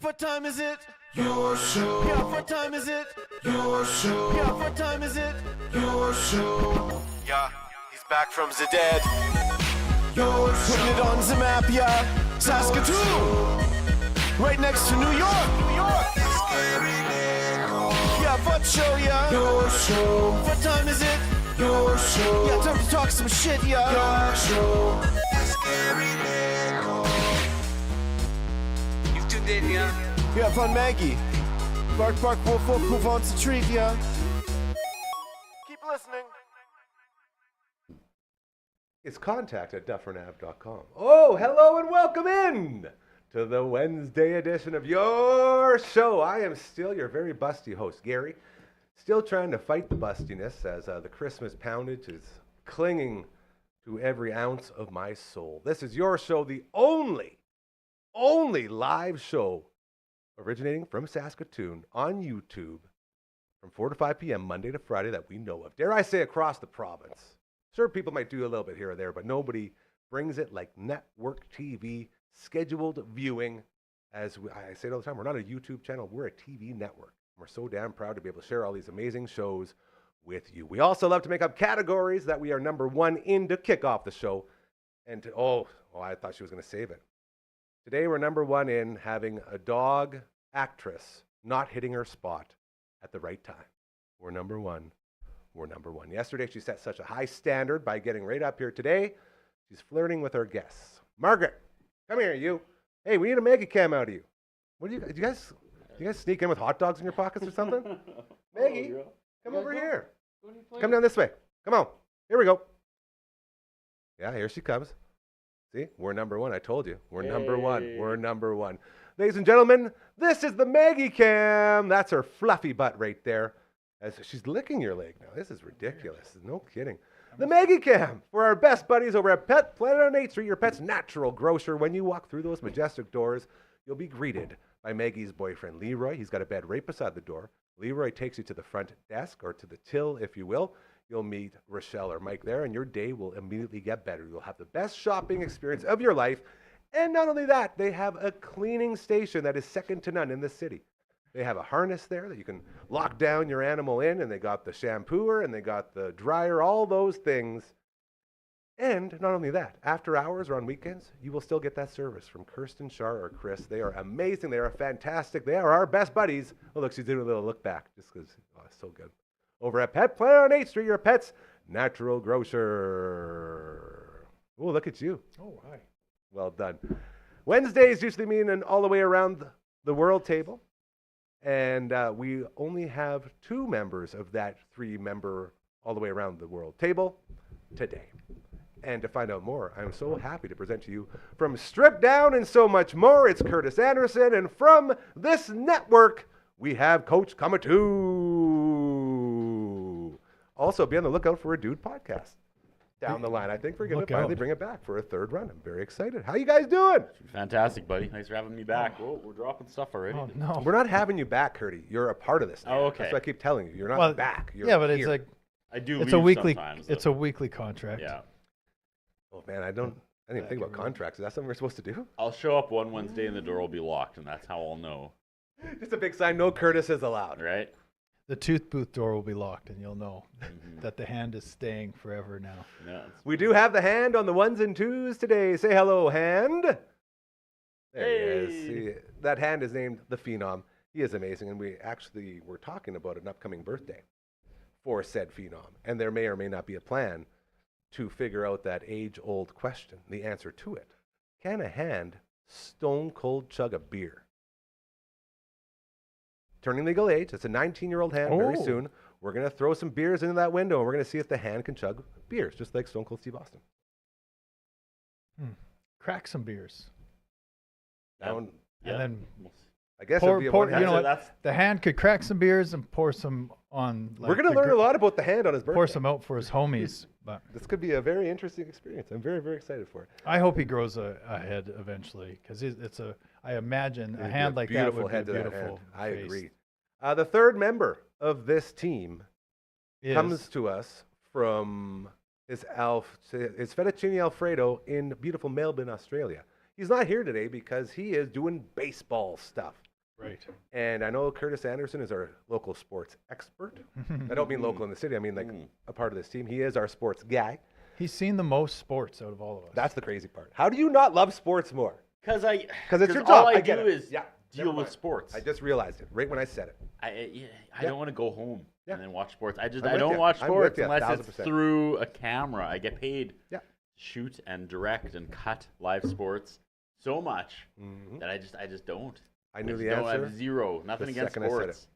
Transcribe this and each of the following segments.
What time is it? Your show. Yeah, what time is it? Your show. Yeah, what time is it? Your show. Yeah, he's back from the dead. Your show. Putting it on the map, yeah. Saskatoon. Right next to New York. New York. Yeah, what show, yeah? Your show. What time is it? Your show. Yeah, time to talk some shit, yeah. Your show. You've tuned in, yeah? Yeah, fun Maggie. Bark, bark, wolf, wolf, move on to treat, yeah. Keep listening. It's contact@dufferinave.com. Oh, hello and welcome in to the Wednesday edition of your show. I am still your very busty host, Gary. Still trying to fight the bustiness as the Christmas poundage is clinging to every ounce of my soul. This is your show, the only live show originating from Saskatoon on YouTube from 4 to 5 p.m. Monday to Friday that we know of. Dare I say across the province. Sure, people might do a little bit here or there, but nobody brings it like network TV, scheduled viewing. As I say it all the time, we're not a YouTube channel, we're a TV network. We're so damn proud to be able to share all these amazing shows with you. We also love to make up categories that we are number one in to kick off the show. And I thought she was going to save it. Today we're number one in having a dog actress not hitting her spot at the right time. We're number one. We're number one. Yesterday she set such a high standard by getting right up here. Today she's flirting with our guests. Margaret, come here, you. Hey, we need a Maggie cam out of you. What do you guys sneak in with hot dogs in your pockets or something? Maggie, come over here. Come down this way. Come on. Here we go. Yeah, here she comes. See, we're number one. I told you. We're number one. We're number one. Ladies and gentlemen, this is the Maggie cam. That's her fluffy butt right there. As she's licking your leg now. This is ridiculous. No kidding. The Maggie cam for our best buddies over at Pet Planet on 8th Street, your pet's natural grocer. When you walk through those majestic doors, you'll be greeted by Maggie's boyfriend, Leroy. He's got a bed right beside the door. Leroy takes you to the front desk, or to the till, if you will. You'll meet Rochelle or Mike there, and your day will immediately get better. You'll have the best shopping experience of your life. And not only that, they have a cleaning station that is second to none in the city. They have a harness there that you can lock down your animal in, and they got the shampooer, and they got the dryer, all those things. And not only that, after hours or on weekends, you will still get that service from Kirsten, Shar, or Chris. They are amazing. They are fantastic. They are our best buddies. Oh, look, she's doing a little look back just because, it's so good. Over at Pet Planet on 8th Street, your pet's natural grocer. Oh, look at you. Oh, hi. Well done. Wednesdays usually mean an all the way around the world table. And we only have 2 members of that 3-member all the way around the world table today. And to find out more, I'm so happy to present to you from Strip Down and so much more, it's Curtis Anderson. And from this network, we have Coach Kamatu. Also, be on the lookout for a Dude podcast down the line. I think we're going to finally bring it back for a 3rd run. I'm very excited. How you guys doing? Fantastic, buddy. Thanks for having me back. Oh, we're dropping stuff already. Oh, no. We're not having you back, Curdy. You're a part of this now. Oh, okay. That's what I keep telling you. You're not back. You're but here. it's like I do it's leave a weekly sometimes, it's a weekly contract. Yeah. Oh, man, I didn't even think about contracts. Is that something we're supposed to do? I'll show up one Wednesday and the door will be locked, and that's how I'll know. Just a big sign, no Curtis is allowed. Right? The tooth booth door will be locked, and you'll know that the hand is staying forever now. Yeah. We do have the hand on the 1s and 2s today. Say hello, hand. There he is. See, that hand is named the Phenom. He is amazing, and we actually were talking about an upcoming birthday for said Phenom, and there may or may not be a plan to figure out that age-old question, the answer to it. Can a hand stone cold chug a beer? Turning legal age. It's a 19-year-old hand very soon. We're going to throw some beers into that window, and we're going to see if the hand can chug beers, just like Stone Cold Steve Austin. Crack some beers. And then I guess pour, it'd be a pour, one-hand. you know what? The hand could crack some beers and pour some on. We're going to learn a lot about the hand on his birthday. Pour some out for his homies. But this could be a very interesting experience. I'm very, very excited for it. I hope he grows a head eventually, because I imagine a hand like that would be a beautiful I face. agree. The 3rd member of this team comes to us from his fettuccine Alfredo in beautiful Melbourne, Australia. He's not here today because he is doing baseball stuff. Right. And I know Curtis Anderson is our local sports expert. I don't mean local in the city. I mean like a part of this team. He is our sports guy. He's seen the most sports out of all of us. That's the crazy part. How do you not love sports more? Because it's your job. all I I get do it. is Yeah, deal never with mind. sports. I just realized it right when I said it. I don't want to go home and then watch sports. I I'm don't with you. watch I'm with sports you, unless it's 1000%. through a camera. I get paid Yeah. to shoot and direct and cut live sports so much that I just don't. I knew just the don't. I answer. have zero. Nothing the against second I said sports.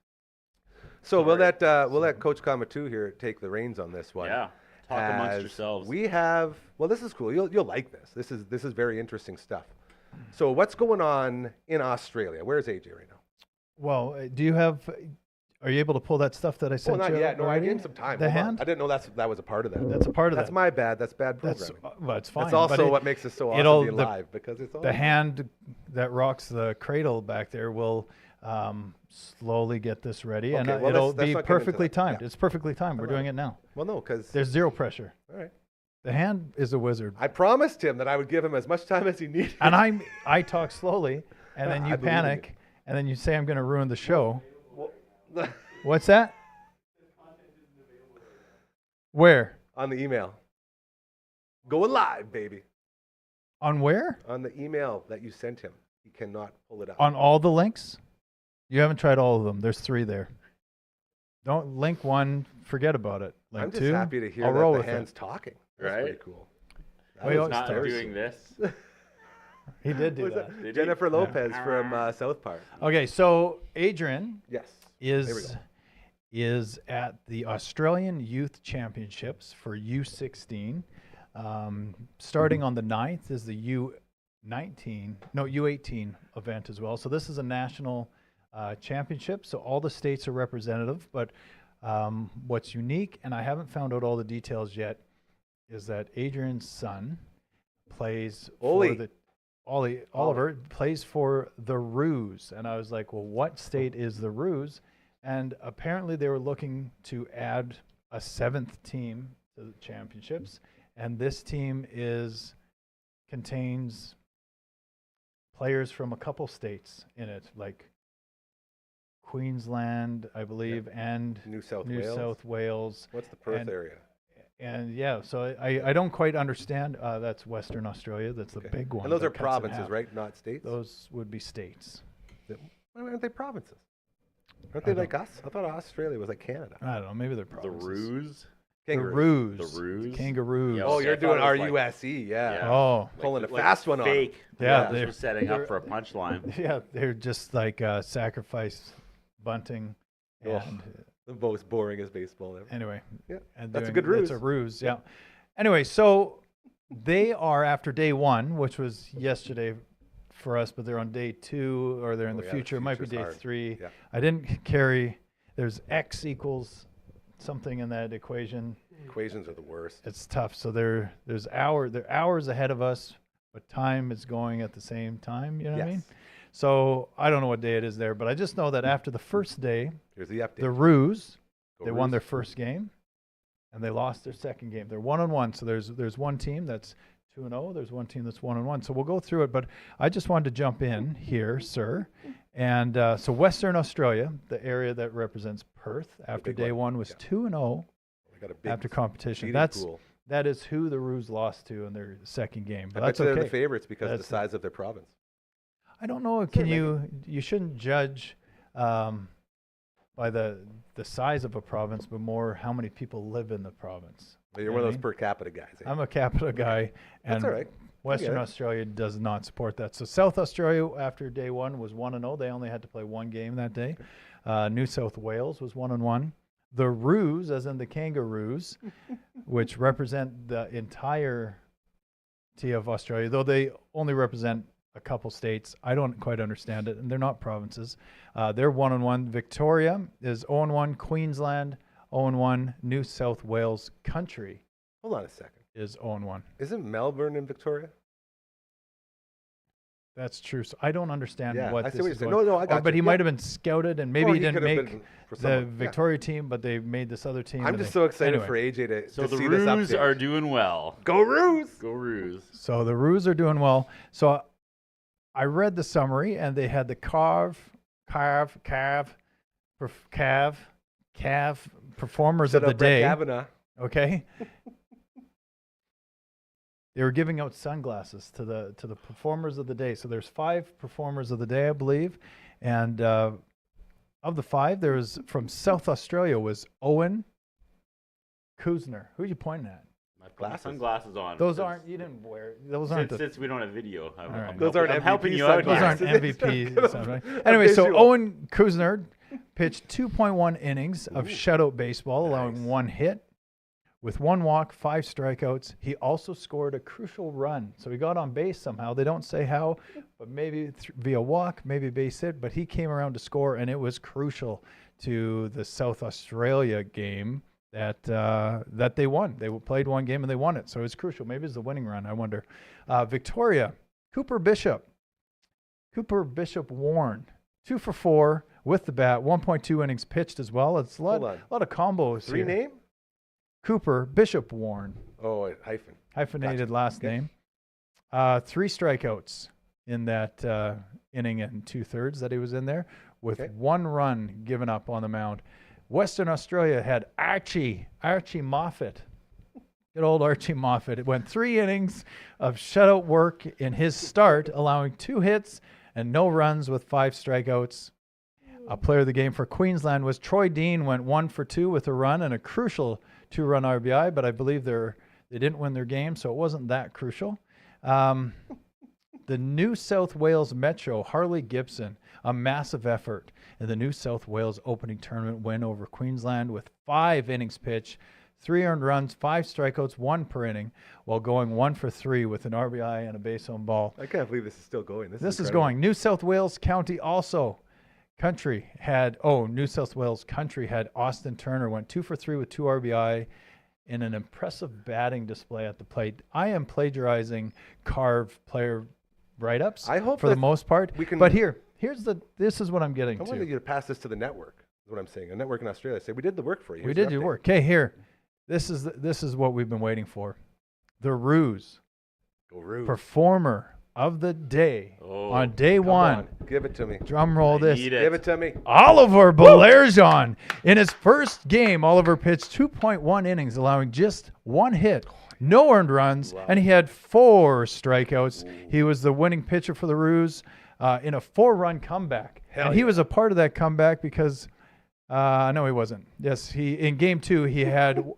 So we'll Sorry. let Coach Kamatu here take the reins on this one. Yeah. Talk amongst As yourselves. We have this is cool. You'll like this. This is very interesting stuff. So what's going on in Australia? Where's AJ right now? Well, are you able to pull that stuff that I sent Well, you? not yet. No, I already? gave him some time. The Hold on. hand? I didn't know that was a part of that. That's a part of That's that. my bad. That's bad That's programming. well, it's fine. That's but also it- what makes it so it'll- awesome being the- live because it's all The hand that rocks the cradle back there will slowly get this ready, and Okay, well, it'll let's be not get into perfectly that. timed. Yeah. It's perfectly timed. We're All right. doing it now. Well, no, because There's zero pressure. all right. The hand is a wizard. I promised him that I would give him as much time as he needed. And I talk slowly, and then I you believe panic, and then you say I'm going to ruin the show. Well, What's that? Where? on the email. Going live, baby. On where? On the email that you sent him. He cannot pull it up. On all the links? You haven't tried all of them. There's 3 there. Don't link 1, forget about it. Link I'm just 2, happy to hear I'll that roll the with hand's it. talking. That's Right? pretty cool. Well, he I was always not starts. doing this. He did do Who's that. that? Did he? Jennifer Lopez from South Park. Okay, so Adrian Yes. There we is go. is at the Australian Youth Championships for U16. Starting on the 9th is the U18 event as well. So this is a national championship. So all the states are representative. But what's unique, and I haven't found out all the details yet, is that Adrian's son plays for Oliver plays for the Roos. And I was like, well, what state is the Roos? And apparently they were looking to add a 7th team to the championships. And this team contains players from a couple states in it, like Queensland, I believe, and New South New Wales. South Wales. What's the Perth and- area? And yeah, so I don't quite understand. That's Western Australia. That's the Okay. big one. And those that are cuts in provinces, half. right? Not states? Those would be states. Why aren't they provinces? Aren't I they like us? I thought Australia was like Canada. I don't know. Maybe they're The provinces. Roos. The Kangaroos. Roos. The Roos. Kangaroos. Yeah, Oh, okay, you're I doing thought it was like- RUSE, yeah. Yeah. Oh, Pulling a fast one on 'em. Fake. Yeah, This they're- was setting up for a punchline. yeah. They're just like sacrifice bunting. Oh. And The most boring is baseball ever. anyway, Yeah, and that's a doing- good ruse. That's a ruse. Yeah. Anyway, so they are after day 1, which was yesterday for us, but they're on day 2, or they're in Oh, the yeah, future. It might be future's day hard. 3. Yeah. I didn't carry. There's X equals something in that equation. Equations are the worst. It's tough. So they're hours ahead of us, but time is going at the same time. You know what I mean? Yes. So I don't know what day it is there, but I just know that after the first day, Here's the update. the Roos, Go they won Roos. their first game, and they lost their second game. They're 1-1. So there's one team that's 2-0. There's one team that's 1-1. So we'll go through it, but I just wanted to jump in here, sir. And so Western Australia, the area that represents Perth, after big day one. 1 was Yeah. 2-0 We got a big after competition. feeding That's pool. that is who the Roos lost to in their second game. I But bet that's you they're okay. the favorites because of the That's- size of their province. I don't know. Sorry, You shouldn't judge by the size of a province, but more how many people live in the province. You're You one know of those what per capita guys. Eh? I'm a capita guy, That's and all right. Western it. Australia does not support that. So South Australia, after day 1, was 1-0. They only had to play one game that day. New South Wales was 1-1. The Roos, as in the Kangaroos, which represent the entirety of Australia, though they only represent a couple states. I don't quite understand it, and they're not provinces. They're 1-1. Victoria is 0-1. Queensland 0-1. New South Wales country Hold on a second. is 0-1. Isn't Melbourne in Victoria? That's true. So I don't understand Yeah, what I see this what you're is saying. going. No, I got But you. he Yeah. might have been scouted, and maybe Or he didn't could have make been for the someone. Yeah. Victoria team, but they made this other team. I'm and just they- so excited anyway. for AJ to So the see this Roos update. are doing well. Go Roos! Go Roos. So the Roos are doing well. So I read the summary, and they had the carve performers Shut of the up, Brett day. Kavanaugh. Okay. They were giving out sunglasses to the performers of the day. So there's 5 performers of the day, I believe, and of the 5, there was from South Australia was Owen Kuzner. Who are you pointing at? I put my Glasses. sunglasses on. Those since- aren't. You didn't wear. Those aren't. Since we don't have video, right. Those aren't I'm MVP helping you out. Those here. aren't Glasses. MVP. Sound right? A Anyway, so visual. Owen Kuzner pitched 2.1 innings of shutout baseball, allowing Nice. 1 hit with 1 walk, 5 strikeouts. He also scored a crucial run. So he got on base somehow. They don't say how, but maybe via walk, maybe base hit, but he came around to score, and it was crucial to the South Australia game that they won. They played 1 game and they won it. So it was crucial. Maybe it's the winning run, I wonder. Victoria, Cooper Bishop Warren, 2 for 4 with the bat, 1.2 innings pitched as well. It's a lot of combos 3 here. name? Cooper Bishop Warren, Oh, hyphen. hyphenated Gotcha. last Okay. name. 3 strikeouts in that inning and 2/3 that he was in there, with Okay. 1 run given up on the mound. Western Australia had Archie Moffat. Good old Archie Moffat. It went 3 innings of shutout work in his start, allowing 2 hits and no runs with 5 strikeouts. A player of the game for Queensland was Troy Dean, went 1 for 2 with a run and a crucial 2-run RBI, but I believe they didn't win their game, so it wasn't that crucial. The New South Wales Metro, Harley Gibson, a massive effort in the New South Wales opening tournament win over Queensland with 5 innings pitched, 3 earned runs, 5 strikeouts, 1 per inning, while going 1 for 3 with an RBI and a base on ball. I can't believe this is still going. This is incredible. going. New South Wales County also. New South Wales Country had Austin Turner, went 2 for 3 with 2 RBI in an impressive batting display at the plate. I am plagiarizing Carve player write-ups I hope for the that most part. we can- But this is what I'm getting I wanted to. you to pass this to the network, is what I'm saying. A network in Australia. Say, we did the work for you. We Here's did your your update." work. Okay, here. This is what we've been waiting for. The Ruse Go Roos. performer of the day Oh, on day Come 1. on, give it to me. Drum roll this. Need it. Give it to me. Oliver Balerjon. In his first game, Oliver pitched 2.1 innings, allowing just 1 hit, no earned runs, and he had 4 strikeouts. He was the winning pitcher for the Roos in a 4-run comeback. Hell and he yeah. was a part of that comeback because, no, he wasn't. Yes, in game 2, he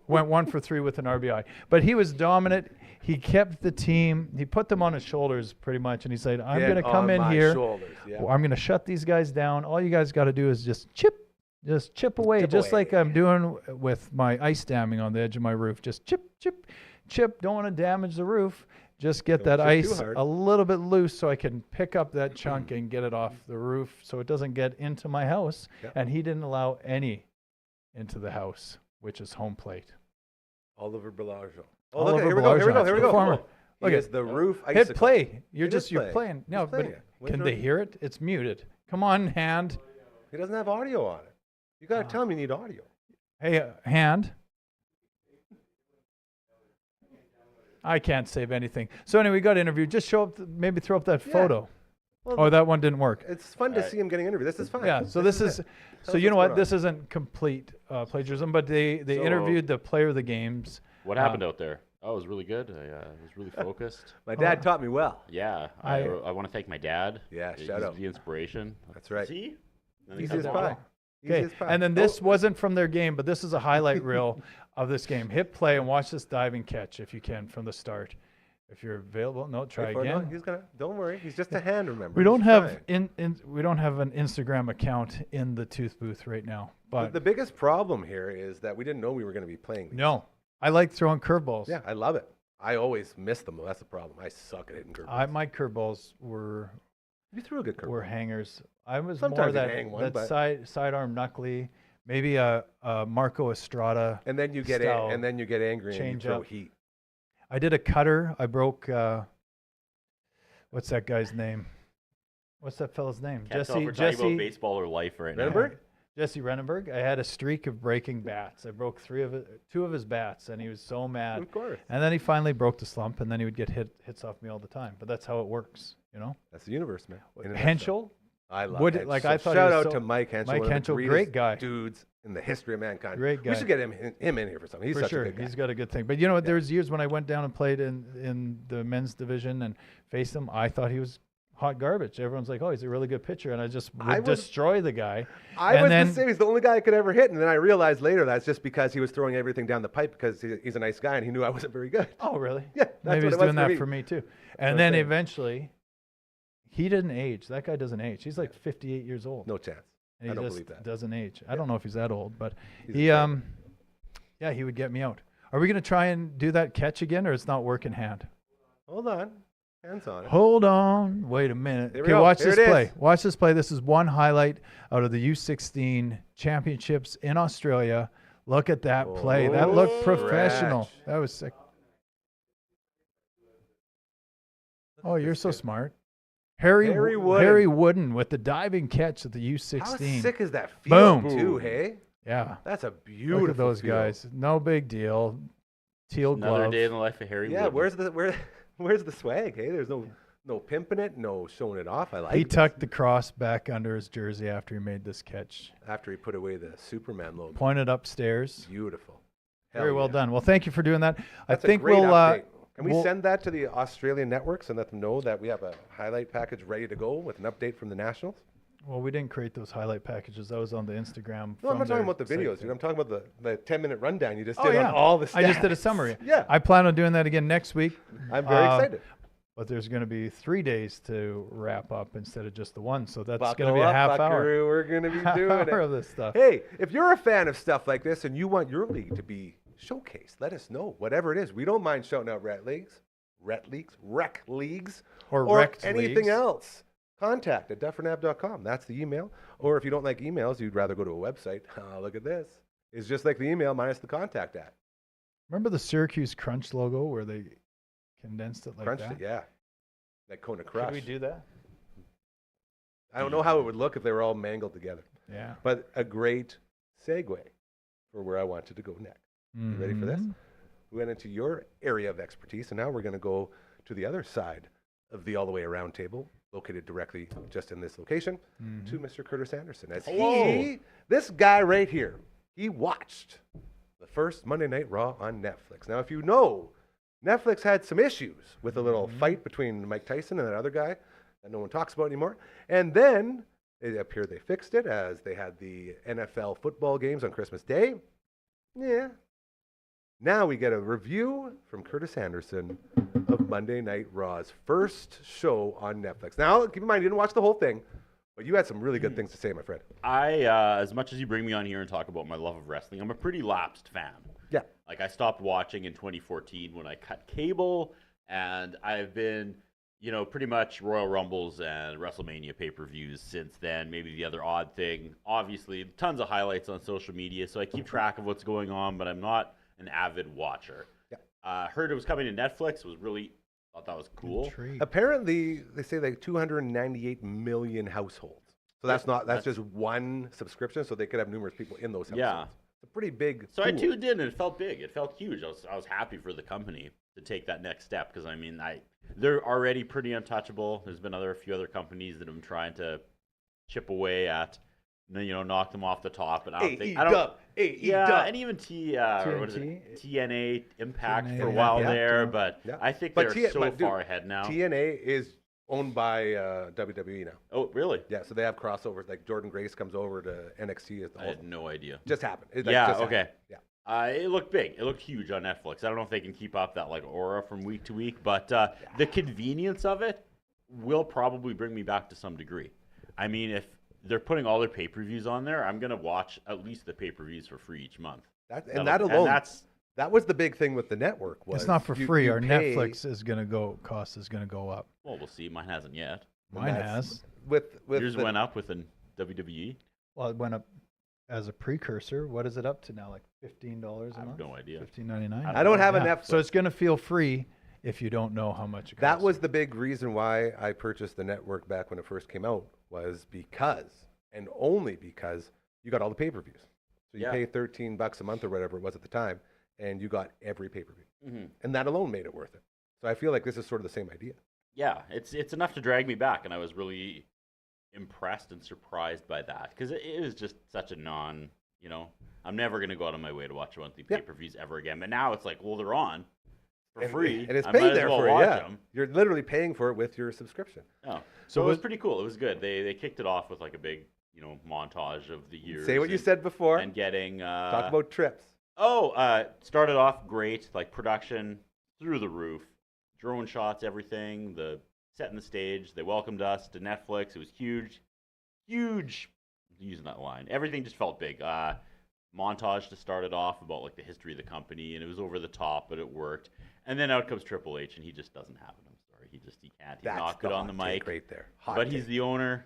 went 1 for 3 with an RBI. But he was dominant. He kept the team. He put them on his shoulders pretty much, and he said, I'm Get going to come on in my here. shoulders, yeah. I'm going to shut these guys down. All you guys got to do is just chip away, just like I'm doing with my ice damming on the edge of my roof. Just chip. Don't want to damage the roof. Just get Don't that chip too ice hard. a little bit loose so I can pick up that chunk and get it off the roof so it doesn't get into my house. Yep. And he didn't allow any into the house, which is home plate. Oliver Balerjon. Oh, Oliver look, here we go. Here we go. Balerjon, Here we go. performer. Look Look at the roof. Hit icicle. play. You're It is you're playing. playing. No, He's but playing it. Where's can the- they hear it? It's muted. Come on, hand. He doesn't have audio on it. You got to tell him you need audio. Hey, hand. I can't save anything. So anyway, we got interviewed. Just show up, maybe throw up that Yeah. photo. Well, Oh, that one didn't work. It's fun to Alright. see him getting interviewed. This is fine. Yeah. So this is. it. So Tell us you know what's what? going This isn't complete plagiarism, but they So- interviewed the player of the games. What happened out there? Oh, it was really good. I was really focused. My dad taught me well. Yeah, I- I want to thank my dad. Yeah, He's shout out. the inspiration. That's right. See? And Easy he as comes pie. along. Easy Okay. as pie. And then this Oh, wasn't from their game, but this is a highlight reel of this game. Hit play and watch this diving catch if you can from the start. If you're available, no, try wait for it. No, again. he's gonna. Don't worry. He's just a hand. Remember. We don't He's have trying. we don't have an Instagram account in the tooth booth right now. But The biggest problem here is that we didn't know we were going to be playing these. no, I like throwing curveballs. Yeah, I love it. I always miss them though. That's the problem. I suck at hitting curveballs. My curveballs were You threw a good curveball. hangers. I was Sometimes more you that, hang one, that but- sidearm knuckly, maybe a Marco Estrada. And then you get style and then you get angry and you change throw up. heat. I did a cutter. I broke. What's that guy's name? What's that fella's name? Can't tell if we're talking about Jesse baseball or life right now. Renenberg? Jesse Renenberg. I had a streak of breaking bats. I broke 2 of his bats, and he was so mad. Of course. And then he finally broke the slump, and then he would get hits off me all the time. But that's how it works, you know. That's the universe, man. In a nutshell. Henschel, I love Would- it. like, So I thought he shout was out so- to Mike Henschel, Mike one of the Henschel, greatest great guy. dudes in the history of mankind. Great guy. We should get him in here for something. He's For such sure, a good guy. he's got a good thing. But you know what? There's years when I went down and played in the men's division and faced him. I thought he was hot garbage. Everyone's like, "Oh, he's a really good pitcher," and I just would destroy the guy. I And was then- the same. He's the only guy I could ever hit, and then I realized later that's just because he was throwing everything down the pipe because he's a nice guy and he knew I wasn't very good. Oh, really? Yeah, that's Maybe what he's it was doing that me. for me too. what And I'm then saying. eventually, he didn't age. That guy doesn't age. He's like 58 years old. No chance. And I he don't just believe that. doesn't age. I don't know if he's that old, but He's he a friend. yeah, he would get me out. Are we gonna try and do that catch again, or it's not working hand? Hold on. Hands on it. Hold on. Wait a minute. Here we Okay, go. watch Here this it play. is. Watch this play. This is one highlight out of the U16 championships in Australia. Look at that play. That looked Oh, professional. stretch. That was sick. Oh, you're so smart. Harry Wooden. Harry Wooden with the diving catch at the U16. How sick is that field, Boom. too, hey? Yeah. That's a beautiful Look at those field. guys. No big deal. Teal Another glove. day in the life of Harry. Yeah, Wooden. where's the swag, hey? There's no pimping it, no showing it off. I like He it. tucked the cross back under his jersey after he made this catch. After he put away the Superman logo. Pointed upstairs. Beautiful. Hell Very well yeah. done. Well, thank you for doing that. That's I think a great we'll update. Can we we'll- send that to the Australian networks and let them know that we have a highlight package ready to go with an update from the Nationals? Well, we didn't create those highlight packages. That was on the Instagram. No, I'm from not talking their about the site. videos, dude. I'm talking about the 10-minute rundown you just Oh, did yeah. on all the stats. I just did a summary. Yeah. I plan on doing that again next week. I'm very Uh, excited. But there's going to be 3 days to wrap up instead of just the one. So that's Buckle going to be a up, half hour. buckaroo. We're going to be Half doing hour it. of this stuff. Hey, if you're a fan of stuff like this and you want your league to be showcased, let us know. Whatever it is. We don't mind shouting out rec leagues, Or or wrecked anything leagues. else. Contact at dufferinave.com. That's the email. Or if you don't like emails, you'd rather go to a website. Look at this. It's just like the email minus the contact at. Remember the Syracuse Crunch logo where they condensed it like Crunched that? it, yeah. Like Kona Crush. Could we do that? I don't know how it would look if they were all mangled together. Yeah. But a great segue for where I wanted to go next. You ready for this? Mhm. We went into your area of expertise, and now we're going to go to the other side of the all the way around table, located directly just in this location, to Mr. Curtis Anderson. As this guy right here, he watched the first Monday Night Raw on Netflix. Now, if you know, Netflix had some issues with a little fight between Mike Tyson and that other guy that no one talks about anymore. And then it appeared they fixed it as they had the NFL football games on Christmas Day. Yeah. Now we get a review from Curtis Anderson of Monday Night Raw's first show on Netflix. Now, keep in mind, you didn't watch the whole thing, but you had some really good things to say, my friend. I, as much as you bring me on here and talk about my love of wrestling, I'm a pretty lapsed fan. Yeah. Like, I stopped watching in 2014 when I cut cable, and I've been, pretty much Royal Rumbles and WrestleMania pay-per-views since then. Maybe the other odd thing, obviously, tons of highlights on social media, so I keep track of what's going on, but I'm not an avid watcher. Yeah. Heard it was coming to Netflix, thought that was cool. Intrigued. Apparently, they say like 298 million households. So that's just one subscription, so they could have numerous people in those households. Yeah. It's a pretty big So I pool. tuned in and it felt big. It felt huge. I was happy for the company to take that next step because they're already pretty untouchable. There's been a few other companies that have been trying to chip away at, knock them off the top. And I don't think and even TNA Impact TNA, for a while yeah, there, yeah, but yeah. I think But they're but dude, far ahead now. TNA is owned by WWE now. Oh, really? Yeah, so they have crossovers. Like Jordan Grace comes over to NXT. As the I had no idea. just happened. It, Yeah, just okay. happened. Yeah. It looked big. It looked huge on Netflix. I don't know if they can keep up that aura from week to week, but the convenience of it will probably bring me back to some degree. I mean, if they're putting all their pay-per-views on there, I'm gonna watch at least the pay-per-views for free each month. That alone, that's that was the big thing with the network. Was It's not for you- free. you Our pay Netflix cost is going to go up. well, we'll see. Mine hasn't yet. and Mine that's- has. With Yours the- went up with an WWE. Well, it went up as a precursor. What is it up to now? Like $15 a I have month? no idea. $15.99. I don't have a Netflix. So it's going to feel free if you don't know how much it costs. That was the big reason why I purchased the network back when it first came out, was because, and only because, you got all the pay-per-views. So you Yeah. pay $13 a month or whatever it was at the time, and you got every pay-per-view. Mm-hmm. And that alone made it worth it. So I feel like this is sort of the same idea. Yeah, it's enough to drag me back, and I was really impressed and surprised by that because it was just such a non, you know, I'm never going to go out of my way to watch monthly pay-per-views ever again. But now it's like, well, they're on for free. And it's I paid might as there well for you. watch Yeah. them. You're literally paying for it with your subscription. Oh. So it was pretty cool. It was good. They kicked it off with like a big, you know, montage of the years. Say what you said before. And getting... Talk about trips. Started off great, like production through the roof. Drone shots, everything, the setting the stage. They welcomed us to Netflix. It was huge, using that line. Everything just felt big. Montage to start it off about like the history of the company, and it was over the top, but it worked. And then out comes Triple H, and he just doesn't have it. I'm sorry, he can't. He's not good on the mic. Right there. But he's the owner.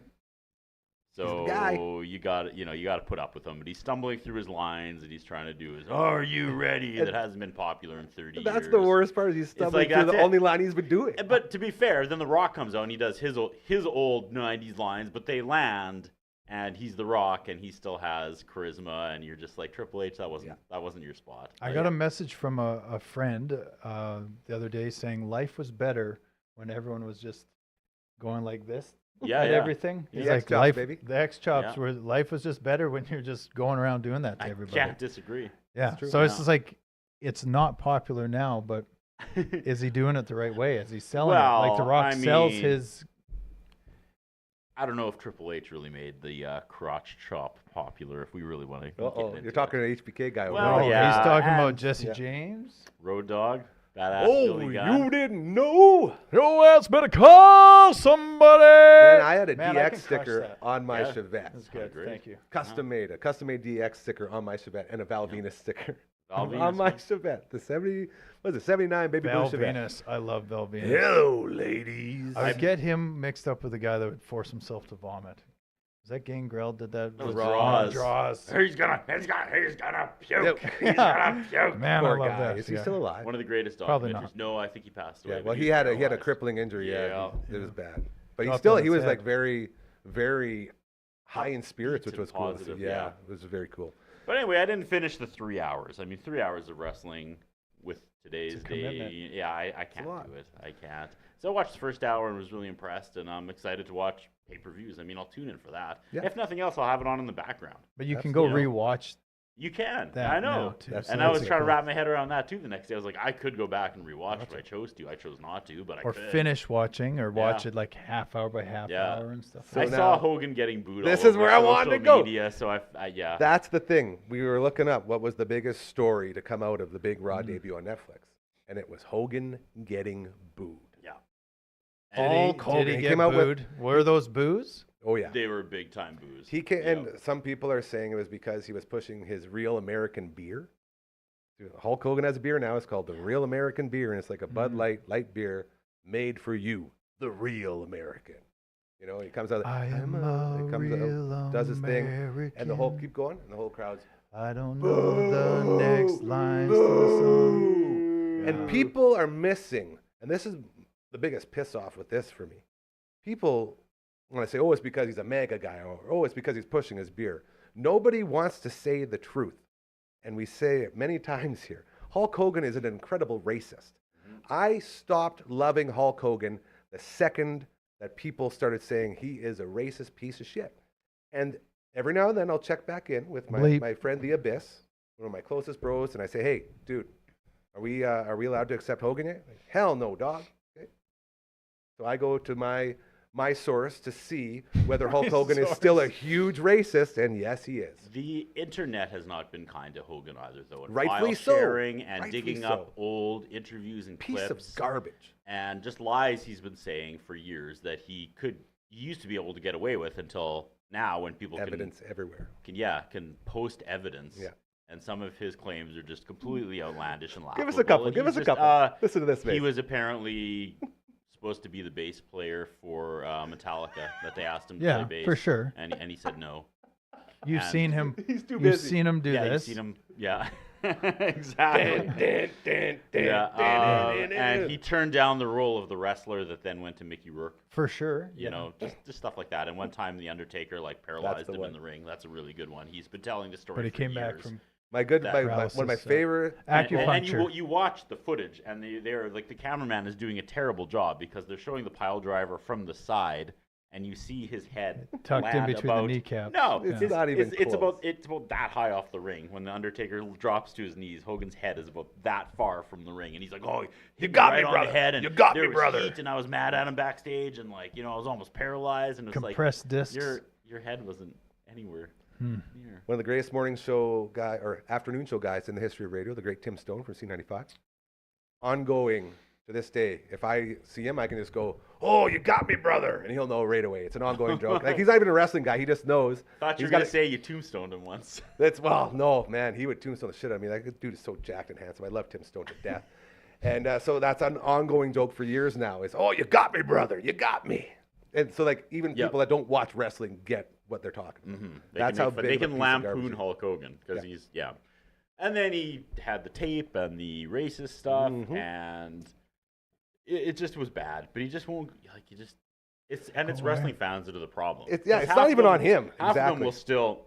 So the guy. you got to put up with him. But he's stumbling through his lines, and he's trying to do his "Are you ready?" that hasn't been popular in 30 years. That's the worst part. Is he's stumbling through the only line he's been doing. But to be fair, then The Rock comes out and he does his old 90s lines, but they land, and he's The Rock, and he still has charisma, and you're just like, Triple H, that wasn't your spot. I got a message from a friend the other day saying life was better when everyone was just going like this. Yeah, everything. He's The like, X-Chops, life, baby. the X-Chops, where life was just better when you're just going around doing that to everybody. I can't disagree. Yeah. So it's just like, it's not popular now, but is he doing it the right way? Is he selling it? Like The Rock sells his... I don't know if Triple H really made the crotch chop popular, if we really want to get into You're talking to an HBK guy over Well, there. yeah. He's talking about and- Jesse James. Road Dogg, badass Oh, Billy Gunn. you didn't know? Who else better call somebody? Man, I had a Man, I DX can crush sticker that. on my Yeah. Chevette. That's good. Great. Thank you. Custom made DX sticker on my Chevette and a Val Venus sticker Val on Venus my one? Chevette. The 79 baby Val blue Chevette. Venus. I love Val Venus. Hello, ladies. I would get him mixed up with the guy that would force himself to vomit. Was that Gangrel did that? That was Draws. Draws. He's gonna puke. He's Yeah. gonna puke. Man, Poor I love guy. that. Is he Yeah. still alive? One of the greatest Probably documentaries. not. No, I think he passed away. Yeah, but well, he he was had a paralyzed. crippling injury. Yeah, Yeah. it was bad. But Dropped he on was his like head. very, very high in spirits, which and was cool. to see. positive, Yeah, yeah. it was very cool. But anyway, I didn't finish the 3 hours. I mean, 3 hours of wrestling with today's It's a day. commitment. Yeah, I can't lot. do it. I can't. So I watched the first hour and was really impressed, and I'm excited to watch pay-per-views. I mean, I'll tune in for that. Yeah. If nothing else, I'll have it on in the background. But you That's- can go you know, rewatch You can. that I know. now, too. That's- And so I that's was trying to cool. wrap my head around that too the next day. I was like, I could go back and rewatch if I chose to. I chose not to, but I or could. finish watching or watch Yeah. it like half hour by half Yeah. hour and stuff. So I now- saw Hogan getting booed. This all is over where I wanted social to go. Media, so yeah. That's the thing. We were looking up what was the biggest story to come out of the big Raw Mm-hmm. debut on Netflix, and it was Hogan getting booed. Yeah. Hulk Hogan. Did he He get came out with- booed? Were those boos? Oh yeah. They were big time boos. He came, Yeah. and some people are saying it was because he was pushing his Real American beer. Hulk Hogan has a beer now. It's called the Real American Beer, and it's like a Bud Light beer made for you, the Real American. You know, he comes out. I am he a comes real out, does his thing, and the whole American. keep going, and the whole crowd's I don't know the next lines to the song. boo. And people are missing, and this is the biggest piss off with this for me. People want to say, oh, it's because he's a mega guy, or oh, it's because he's pushing his beer. Nobody wants to say the truth. And we say it many times here. Hulk Hogan is an incredible racist. I stopped loving Hulk Hogan the second that people started saying he is a racist piece of shit. And every now and then I'll check back in with Bleep. my friend The Abyss, one of my closest bros, and I say, hey, dude, are we allowed to accept Hogan yet? Like, hell no, dog. Okay. So I go to my source to see whether Hulk Hogan is still a huge racist, and yes, he is. The internet has not been kind to Hogan either, though. And Rightfully file so. sharing and Rightfully digging so. up old interviews and Piece clips of garbage. and just lies he's been saying for years that he used to be able to get away with until now, when people Evidence everywhere. can post evidence. Yeah. And some of his claims are just completely outlandish and laughable. Give us a couple. And Give he's us a just, couple. Listen to this, He mate. was apparently supposed to be the bass player for Metallica, that they asked him to Yeah, play bass. for sure. And he said no. You've And- seen him. He's too You've busy. seen him do Yeah, this. you've seen him. Yeah, exactly. Yeah, and he turned down the role of the wrestler that then went to Mickey Rourke. For sure. You know, just stuff like that. And one time, the Undertaker like paralyzed the him one. in the ring. That's a really good one. He's been telling the story. But he for came back years. from My good, That one of my paralysis, favorite. And acupuncture. you watch the footage, and they're like, the cameraman is doing a terrible job because they're showing the pile driver from the side, and you see his head Tucked in land between about, the kneecaps. No, It's not even it's close. it's about that high off the ring. When the Undertaker drops to his knees, Hogan's head is about that far from the ring, and he's like, "Oh, you got right me, on brother. the head, and You got there me, was brother." heat, and I was mad at him backstage, and like I was almost paralyzed, and it's Compressed like discs. your head wasn't anywhere Hmm. near." One of the greatest morning show guy or afternoon show guys in the history of radio, the great Tim Stone from C95. Ongoing to this day. If I see him, I can just go, "Oh, you got me, brother," and he'll know right away. It's an ongoing joke. Like he's not even a wrestling guy; he just knows. Thought you He's were gonna gotta- say you tombstoned him once. No, man, he would tombstone the shit out of me. That dude is so jacked and handsome. I love Tim Stone to death. And so that's an ongoing joke for years now. Is, "Oh, you got me, brother. You got me." And so like even Yep. people that don't watch wrestling get what they're talking about. That's how big they of a can piece of lampoon garbage he is. Hulk Hogan because Yeah. he's and then he had the tape and the racist stuff, Mhm. and it just was bad. But he just won't it's Go wrestling fans that are the problem. It's 'Cause not half even of on him. Half of them Exactly. will still.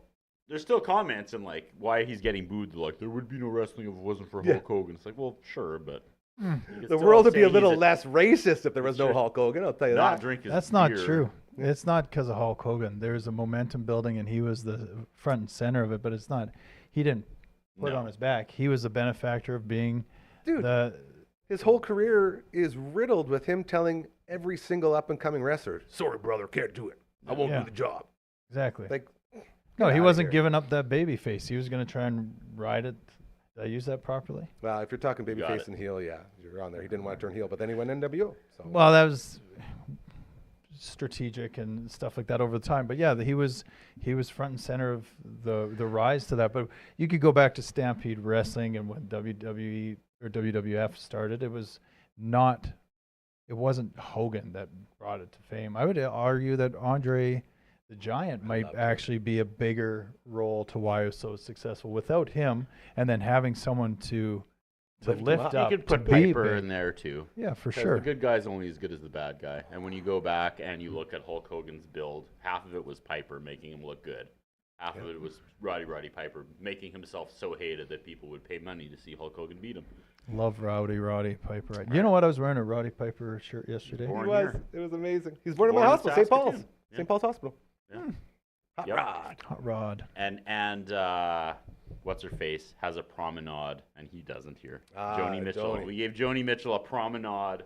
There's still comments and like why he's getting booed. They're like, there would be no wrestling if it wasn't for Yeah. Hulk Hogan. It's like, well, sure, but you can The still world would be say a little he's less racist if there was no Sure. Hulk Hogan. I'll tell you not that. drink his That's not beer. true. It's not because of Hulk Hogan. There's a momentum building, and he was the front and center of it. But it's not. He didn't put it No. on his back. He was the benefactor of being Dude, the. his whole career is riddled with him telling every single up and coming wrestler, "Sorry, brother, can't do it. I won't Yeah. do the job." Exactly. Like, No, get he outta wasn't here. giving up that baby face. He was going to try and ride it. Did I use that properly? Well, if you're talking Got babyface it. and heel, yeah, you're on there. He didn't want to turn heel, but then he went NWO. So Well, that was strategic and stuff like that over the time. But yeah, he was front and center of the rise to that. But you could go back to Stampede Wrestling and when WWE or WWF started. It wasn't Hogan that brought it to fame. I would argue that Andre the Giant might love him. actually be a bigger role to why it was so successful without him, and then having someone to Lift him lift up. up. You could put to be Piper big. in there too. Yeah, for 'Cause sure. The good guy's only as good as the bad guy. And when you go back and you look at Hulk Hogan's build, half of it was Piper making him look good. Half of it was Roddy Piper making himself so hated that people would pay money to see Hulk Hogan beat him. Love Roddy Piper. You know what? I was wearing a Roddy Piper shirt yesterday. Born he was. here. It was amazing. He's born in my Born in hospital, St. Paul's. Saskatoon. Yeah. St. Paul's Hospital. Yeah. Hot Yep. rod. Hot Rod. And what's her face has a promenade and he doesn't here. Ah, Joni Mitchell. Joni. We gave Joni Mitchell a promenade.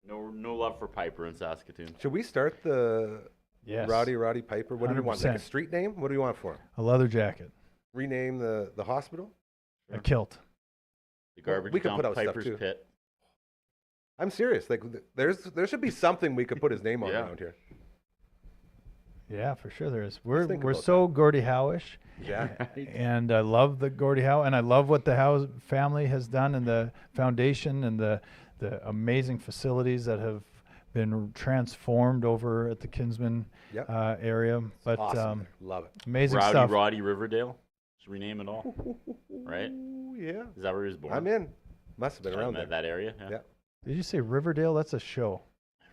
No love for Piper in Saskatoon. Should we start the Yes. Roddy Piper? What do you want? Like a 100%. street name? What do you want for him? A leather jacket. Rename the hospital? A kilt. The garbage we could dump, put out stuff, Piper's too. Pit. I'm serious. Like there should be something we could put his name on Yeah. around here. Yeah, for sure there is. We're think we're about so Gordie Howish, Yeah. and I love the Gordie Howe, and I love what the Howe family has done, and the foundation, and the amazing facilities that have been transformed over at the Kinsman Yep. area. But Awesome. Love it. amazing Rowdy stuff. Roddy Riverdale. Should rename it all. Right? Ooh, yeah. Is that where he was born? I'm in. Must have been around that, there. that area. Yeah. Yeah. Did you say Riverdale? That's a show.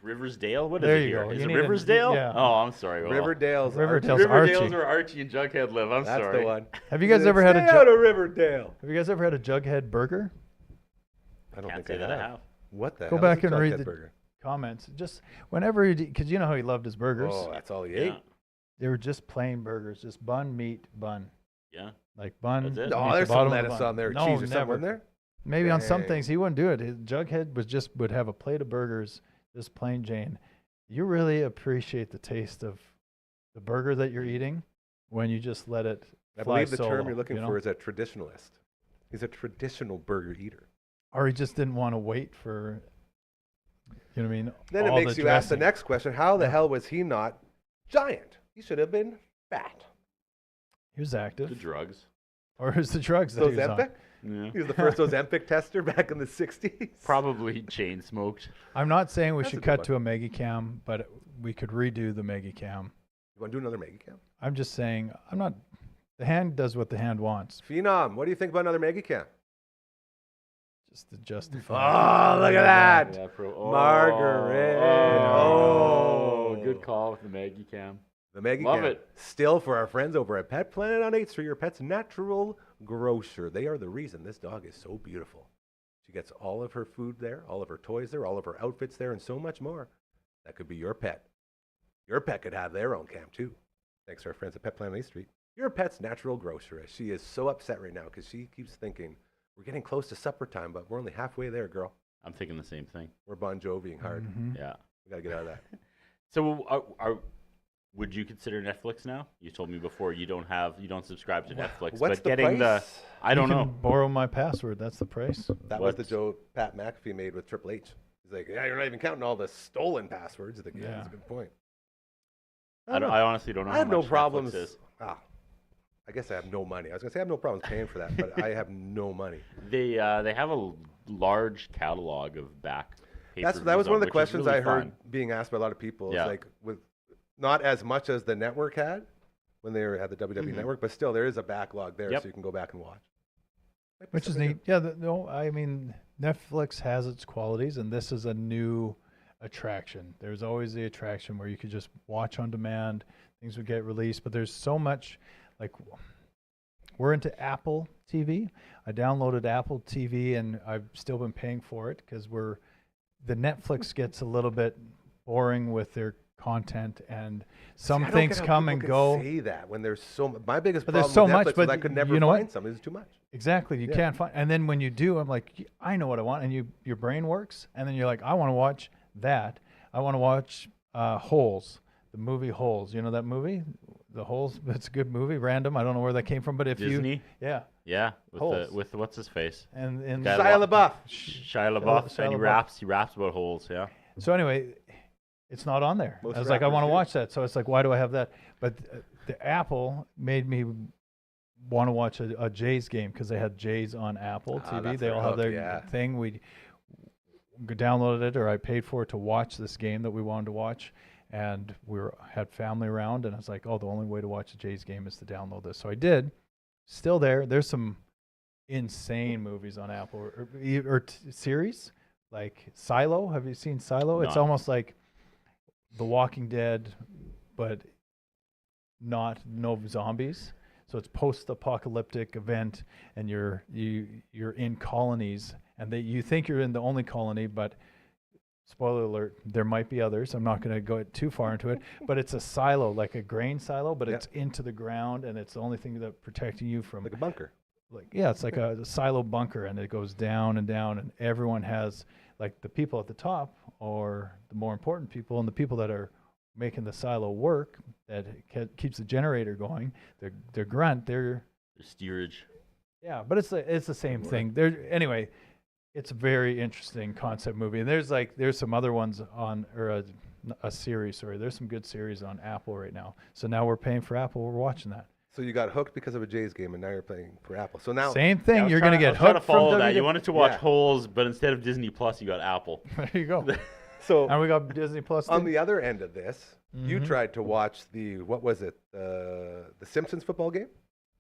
Riversdale. What is There it you here? go. Is You it need a- Riversdale? yeah. Oh, I'm sorry. Well, Riverdale's. Riverdale's Riverdale's Archie. where Archie and Jughead live. I'm That's sorry. the one. Have you guys ever had a Stay out of Riverdale? Have you guys ever had a Jughead burger? I don't Can't think say I that have. I have. What the Go hell back is a and read Jughead the burger? comments. Just whenever because you know how he loved his burgers. Oh, that's all he Yeah. ate. They were just plain burgers, just bun, meat, bun. Yeah. Like bun. That's it? meat, Oh, the there's some bottom of the lettuce bun. on there. No, Cheese or something never. in there. Maybe on some Dang. things he wouldn't do it. His Jughead would have a plate of burgers, just plain Jane. You really appreciate the taste of the burger that you're eating when you just let it I fly believe the solo, term you're looking you know? for is a traditionalist. He's a traditional burger eater. Or he just didn't want to wait for, you know what I mean? Then it all makes the you ask the dressing. next question: how the Yeah. hell was he not giant? He should have been fat. He was The active. drugs. Or it was the drugs that he was on. Ozempic? Yeah. He was the first Ozempic tester back in the 60s. Probably chain smoked. I'm not saying we That's a should good cut one. to a Megacam, but we could redo the Megacam. You want to do another Mega Cam? I'm just saying, I'm not. The hand does what the hand wants. Phenom, what do you think about another Mega Cam? Just to justify. Oh, look at that. Yeah, Margaret. Oh, Oh. good call with the Maggie Cam. The Mega Love Cam. it. Still for our friends over at Pet Planet on 8th Street, your pet's natural grocer. They are the reason this dog is so beautiful. She gets all of her food there, all of her toys there, all of her outfits there, and so much more. That could be your pet. your pet could have their own cam too. Thanks to our friends at Pet Planet 8th Street. Your pet's natural grocer. She is so upset right now because she keeps thinking, we're getting close to supper time, but we're only halfway there, girl. I'm thinking the same thing. We're Bon Joviing hard. Yeah. We got to get out of that. So, would you consider Netflix now? You told me before you don't subscribe to Netflix. What's but the getting price? I don't You know. can borrow my password. That's the price. That was the joke Pat McAfee made with Triple H. He's like, yeah, you're not even counting all the stolen passwords. Like, yeah, that's a good point. I honestly don't know. I have how no much problems. Netflix is. I guess I have no money. I was going to say I have no problems paying for that, but I have no money. They have a large catalog of back. That was one of the questions really I heard fun. being asked by a lot of people. Yeah. It's like with not as much as the network had when they had the WWE network, but still there is a backlog there, so you can go back and watch. Which is neat. Yeah, I mean, Netflix has its qualities, and this is a new attraction. There's always the attraction where you could just watch on demand, things would get released, but there's so much, like, we're into Apple TV. I downloaded Apple TV, and I've still been paying for it because the Netflix gets a little bit boring with their content, and some things come and go. Say that when there's my biggest But problem there's so with Netflix much, but was I could never you know find what? something. It's too much. Exactly. You can't find, and then when you do, I'm like, I know what I want, and your brain works, and then you're like, I want to watch that. I want to watch Holes, the movie Holes. You know that movie, The Holes? It's a good movie. Random. I don't know where that came from, but if Disney? yeah, with with what's his face? and Shia LaBeouf. Shia LaBeouf, Shia and LaBeouf. he raps about holes. Yeah. So anyway, it's not on there. Most I was like, I rappers want to do. watch that. So it's like, why do I have that? But the Apple made me want to watch a Jays game because they had Jays on Apple TV. that's They their all have hook, their yeah. thing. We downloaded it, or I paid for it to watch this game that we wanted to watch. And had family around, and I was like, oh, the only way to watch a Jays game is to download this. So I did. Still there. There's some insane movies on Apple or series like Silo. Have you seen Silo? It's No. almost like The Walking Dead, but no zombies. So it's post-apocalyptic event, and you're in colonies, and you think you're in the only colony, but spoiler alert, there might be others. I'm not going to go too far into it, but it's a silo, like a grain silo, but it's into the ground, and it's the only thing that's protecting you from Like a bunker. it's like a silo bunker, and it goes down, and everyone has, like, the people at the top, or the more important people, and the people that are making the silo work, that keeps the generator going. They're grunt. They're Steerage. yeah, but it's the same thing. Anyway. It's a very interesting concept movie, and there's some other ones on, or a series. Sorry, there's some good series on Apple right now. So now we're paying for Apple. We're watching that. So you got hooked because of a Jays game, and now you're playing for Apple. So now Same thing. I was You're gonna trying- get I was trying hooked to follow from that. WWE. You wanted to watch Yeah. Holes, but instead of Disney Plus, you got Apple. There you go. So And we got Disney Plus. on too. the other end of this, you tried to watch what was it? The Simpsons football game?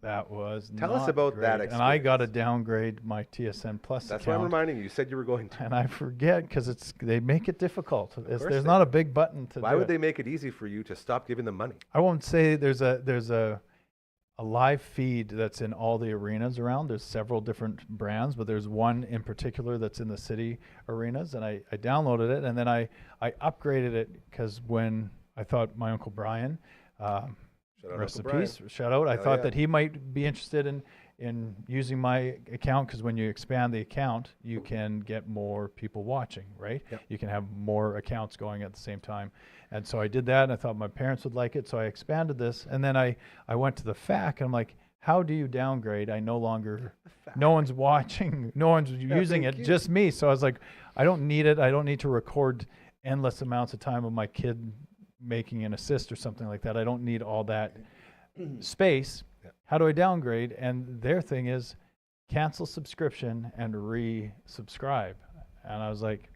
That was Tell us not about that great. And I got to experience. downgrade my TSN Plus That's why I'm account. reminding you. You said you were going to. And I forget because they make it difficult. course There's they not do. a big button to Why do would it. they make it easy for you to stop giving them money? I won't say there's a live feed that's in all the arenas around. There's several different brands, but there's one in particular that's in the city arenas, and I downloaded it, and then I upgraded it because when I thought my Uncle Brian, Shout out rest in Uncle Brian. peace, shout out, I Hell thought yeah. that he might be interested in using my account, because when you expand the account, you can get more people watching, right? Yep. You can have more accounts going at the same time. And so I did that, and I thought my parents would like it, so I expanded this. And then I went to the FAQ, and I'm like, how do you downgrade? No one's watching, no one's using it, thank you. just me. So I was like, I don't need it. I don't need to record endless amounts of time of my kid making an assist or something like that. I don't need all that space. Yeah. How do I downgrade? And their thing is cancel subscription and resubscribe. And I was like,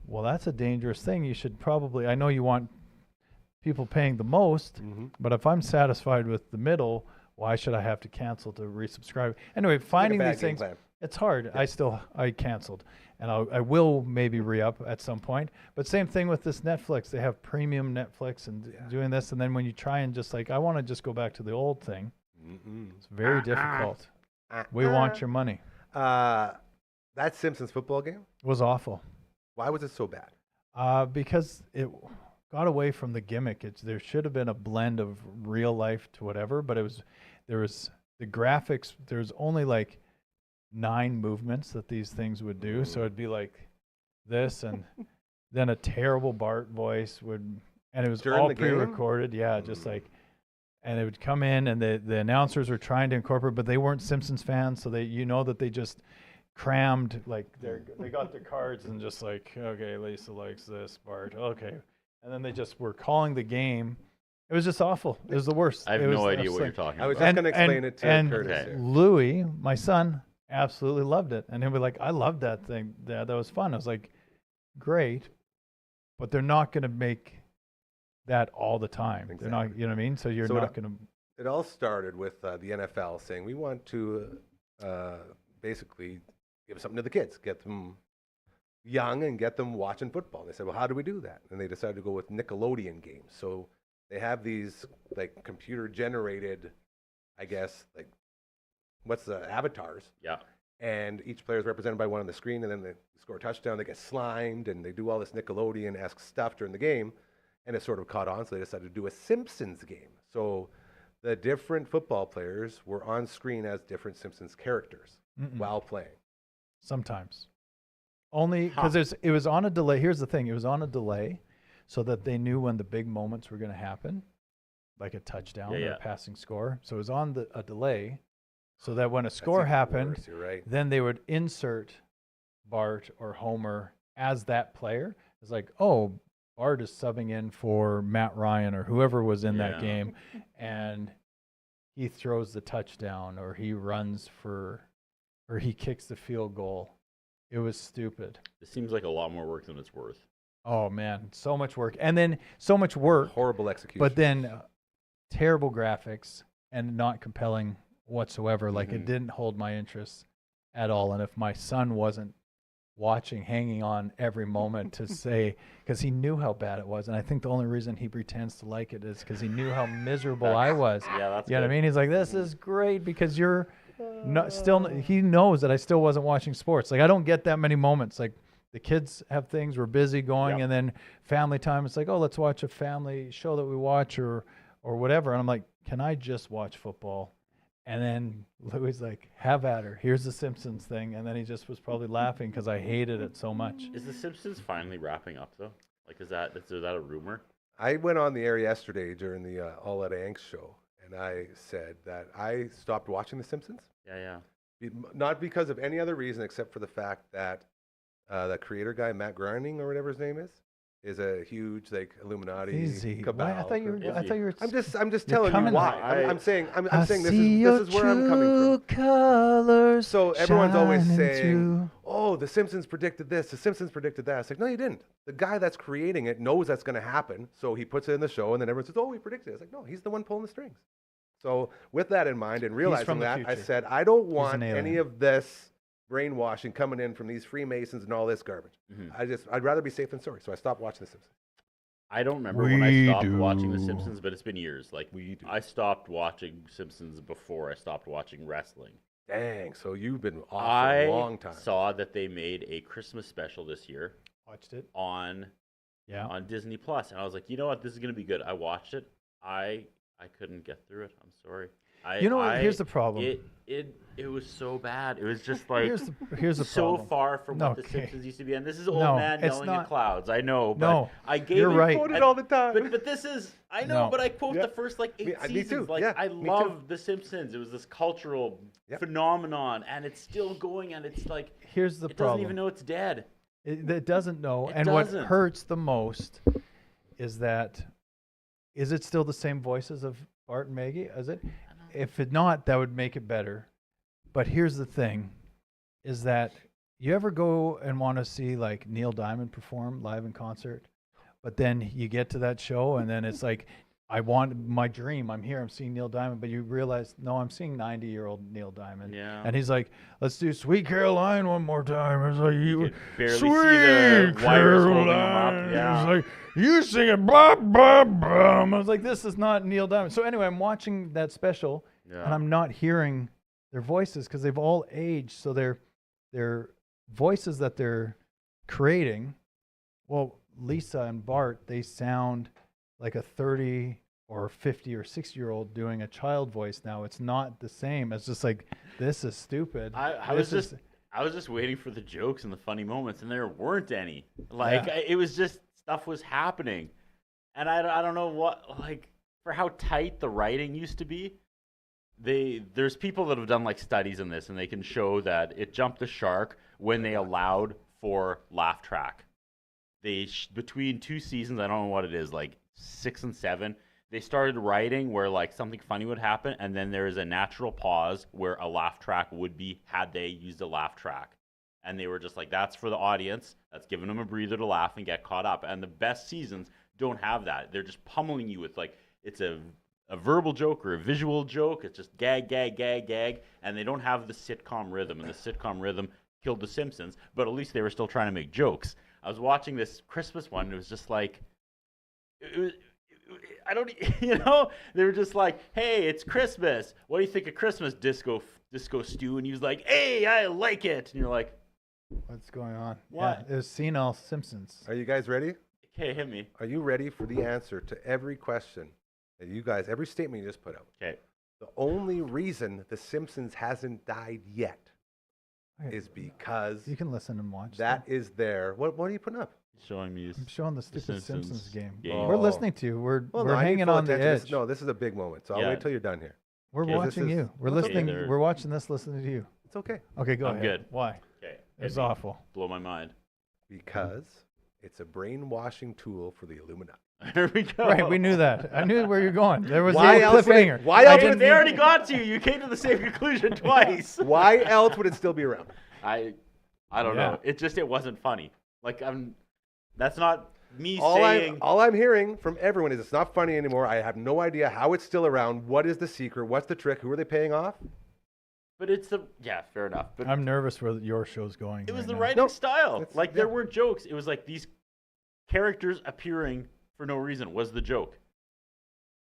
well, that's a dangerous thing. You should probably, I know you want people paying the most, but if I'm satisfied with the middle, why should I have to cancel to resubscribe? Anyway, finding bad these game things, plan. it's hard. I canceled, and I will maybe re-up at some point. But same thing with this Netflix. They have premium Netflix and doing this, and then when you try and just like, I want to just go back to the old thing, it's very difficult. We want your money. That Simpsons football game. It was awful. Why was it so bad? Because got away from the gimmick. There should have been a blend of real life to whatever, but there was the graphics. There's only like 9 movements that these things would do, so it'd be like this, and then a terrible Bart voice and it was During all the game? pre-recorded. Yeah, just like, and it would come in, and the announcers were trying to incorporate, but they weren't Simpsons fans, so that they just crammed, like they got their cards and just like, okay, Lisa likes this, Bart, okay, and then they just were calling the game. It was just awful. It was the worst. I have It was no idea what like- you're talking I was about. just going to explain it to and Curtis. Okay. there. Louis, my son, absolutely loved it, and he'll be like, I loved that thing. That was fun. I was like, great, but they're not going to make that all the time. They're not, you know what I mean? So you're So not going to. It all started with the NFL saying, we want to basically give something to the kids, get them young and get them watching football. They said, well, how do we do that? And they decided to go with Nickelodeon games. So they have these like computer generated, I guess, like what's the avatars? Yeah. And each player is represented by one on the screen, and then they score a touchdown, they get slimed, and they do all this Nickelodeon-esque stuff during the game, and it sort of caught on, so they decided to do a Simpsons game. So the different football players were on screen as different Simpsons characters while playing. Sometimes. Only because it was on a delay. Here's the thing. It was on a delay so that they knew when the big moments were going to happen, like a touchdown or a passing score. So it was on a delay so that when a score even happened, worse, you're right. then they would insert Bart or Homer as that player. It's like, oh, Bart is subbing in for Matt Ryan or whoever was in that game, and he throws the touchdown or he runs or he kicks the field goal. It was stupid. It seems like a lot more work than it's worth. Oh man, so much work. And then so much work, Horrible execution. but then terrible graphics and not compelling whatsoever. Like it didn't hold my interest at all. And if my son wasn't watching, hanging on every moment to say, because he knew how bad it was, and I think the only reason he pretends to like it is because he knew how miserable I was. Yeah, that's You know what I good. mean? He's like, this is great because you're he knows that I still wasn't watching sports. Like I don't get that many moments. Like the kids have things, we're busy going, and then family time, it's like, oh, let's watch a family show that we watch or whatever. And I'm like, can I just watch football? And then Louis like, have at her. Here's the Simpsons thing. And then he just was probably laughing because I hated it so much. Is The Simpsons finally wrapping up though? Like, is that a rumor? I went on the air yesterday during the All Out Angst show, and I said that I stopped watching The Simpsons. Yeah. Not because of any other reason except for the fact that the creator guy, Matt Groening or whatever his name is a huge like Illuminati Easy. cabal. Why? I thought you were. I'm just You're telling you coming- why. I'm saying this is where I'm coming from. Colors So everyone's always shining saying, through. "Oh, The Simpsons predicted this. The Simpsons predicted that." It's like, no, you didn't. The guy that's creating it knows that's going to happen, so he puts it in the show, and then everyone says, "Oh, we predicted it." It's like, no, he's the one pulling the strings. So with that in mind and realizing from the that, I future. said, I don't an want any alien. of this brainwashing coming in from these Freemasons and all this garbage. I'd rather be safe than sorry. So I stopped watching The Simpsons. I don't remember when I stopped do. watching The Simpsons, but it's been years. Like I stopped watching Simpsons before I stopped watching wrestling. Dang, so you've been off I for a long time. saw that they made a Christmas special this year Watched it. on Yeah. Disney Plus, and I was like, you know what, this is gonna be good. I watched it. I couldn't get through it. I'm sorry. You know what? Here's the problem. It was so bad. It was just like Here's the so problem. far from what The Okay. Simpsons used to be. And this is old No, man it's yelling not. at clouds. I know, but No, I gave you're it right. Quote it all the time. But this is I know, No. but I quote Yeah. the first like 8 Me seasons. too. Like Yeah, I me too. love The Simpsons. It was this cultural Yep. phenomenon, and it's still going. And it's like Here's the it problem. doesn't even know it's dead. It doesn't know. It And doesn't. what hurts the most is that, is it still the same voices of Bart and Maggie? Is it? If it not, that would make it better. But here's the thing, is that you ever go and want to see like Neil Diamond perform live in concert, but then you get to that show and then it's like, I want my dream. I'm here. I'm seeing Neil Diamond, but you realize, no, I'm seeing 90-year-old Neil Diamond. Yeah. And he's like, let's do Sweet Caroline one more time. It's like You could barely see Sweet the wires holding them Caroline. up. Yeah. It's like, you sing it, blah, blah, blah. I was like, this is not Neil Diamond. So anyway, I'm watching that special, and I'm not hearing their voices because they've all aged. So their voices that they're creating, well, Lisa and Bart, they sound like a 30 or 50 or 60-year-old doing a child voice now. It's not the same. It's just like, this is stupid. I was just waiting for the jokes and the funny moments, and there weren't any. Like, it was just stuff was happening. And I don't know what, like, for how tight the writing used to be, there's people that have done, like, studies in this, and they can show that it jumped the shark when they allowed for laugh track. Between 2 seasons, I don't know what it is, like 6 and 7, they started writing where, like, something funny would happen, and then there is a natural pause where a laugh track would be had they used a laugh track. And they were just like, that's for the audience. That's giving them a breather to laugh and get caught up. And the best seasons don't have that. They're just pummeling you with, like, it's a verbal joke or a visual joke. It's just gag, gag, gag, gag. And they don't have the sitcom rhythm. And the sitcom rhythm killed The Simpsons. But at least they were still trying to make jokes. I was watching this Christmas one. And it was just like, I don't, they were just like, hey, it's Christmas. What do you think of Christmas, disco stew? And he was like, hey, I like it. And you're like, what's going on? What? Yeah, it was senile Simpsons. Are you guys ready? okay, hit me. Are you ready for the answer to every question that you guys, every statement you just put out? Okay. The only reason The Simpsons hasn't died yet Okay. is because You can listen and watch. that is there. What are you putting up? Showing me. I'm showing the stupid Simpsons Simpsons game. game. We're Oh. listening to you. We're Well, no, I need hanging full on the attention. edge. No, this is a big moment, so I'll Yeah. wait till you're done here. We're Okay, this watching is- you. We're okay, listening. there- We're watching this, listening to you. It's okay. Okay, go I'm ahead. good. Why? Okay. It was hit me. awful. Blow my mind. Because it's a brainwashing tool for the Illuminati. There we go. Right, we knew that. I knew where you're going. There was Why the else would it- cliffhanger. why I else didn't would They already got to you. You came to the same conclusion twice. Why else would it still be around? I don't Yeah. know. It wasn't funny. Like that's not me All saying. I'm hearing from everyone is it's not funny anymore. I have no idea how it's still around. What is the secret? What's the trick? Who are they paying off? But it's fair enough. But I'm nervous where your show's going. it was right the now. writing No, style. it's- Like yeah. there were jokes. It was like these characters appearing for no reason was the joke.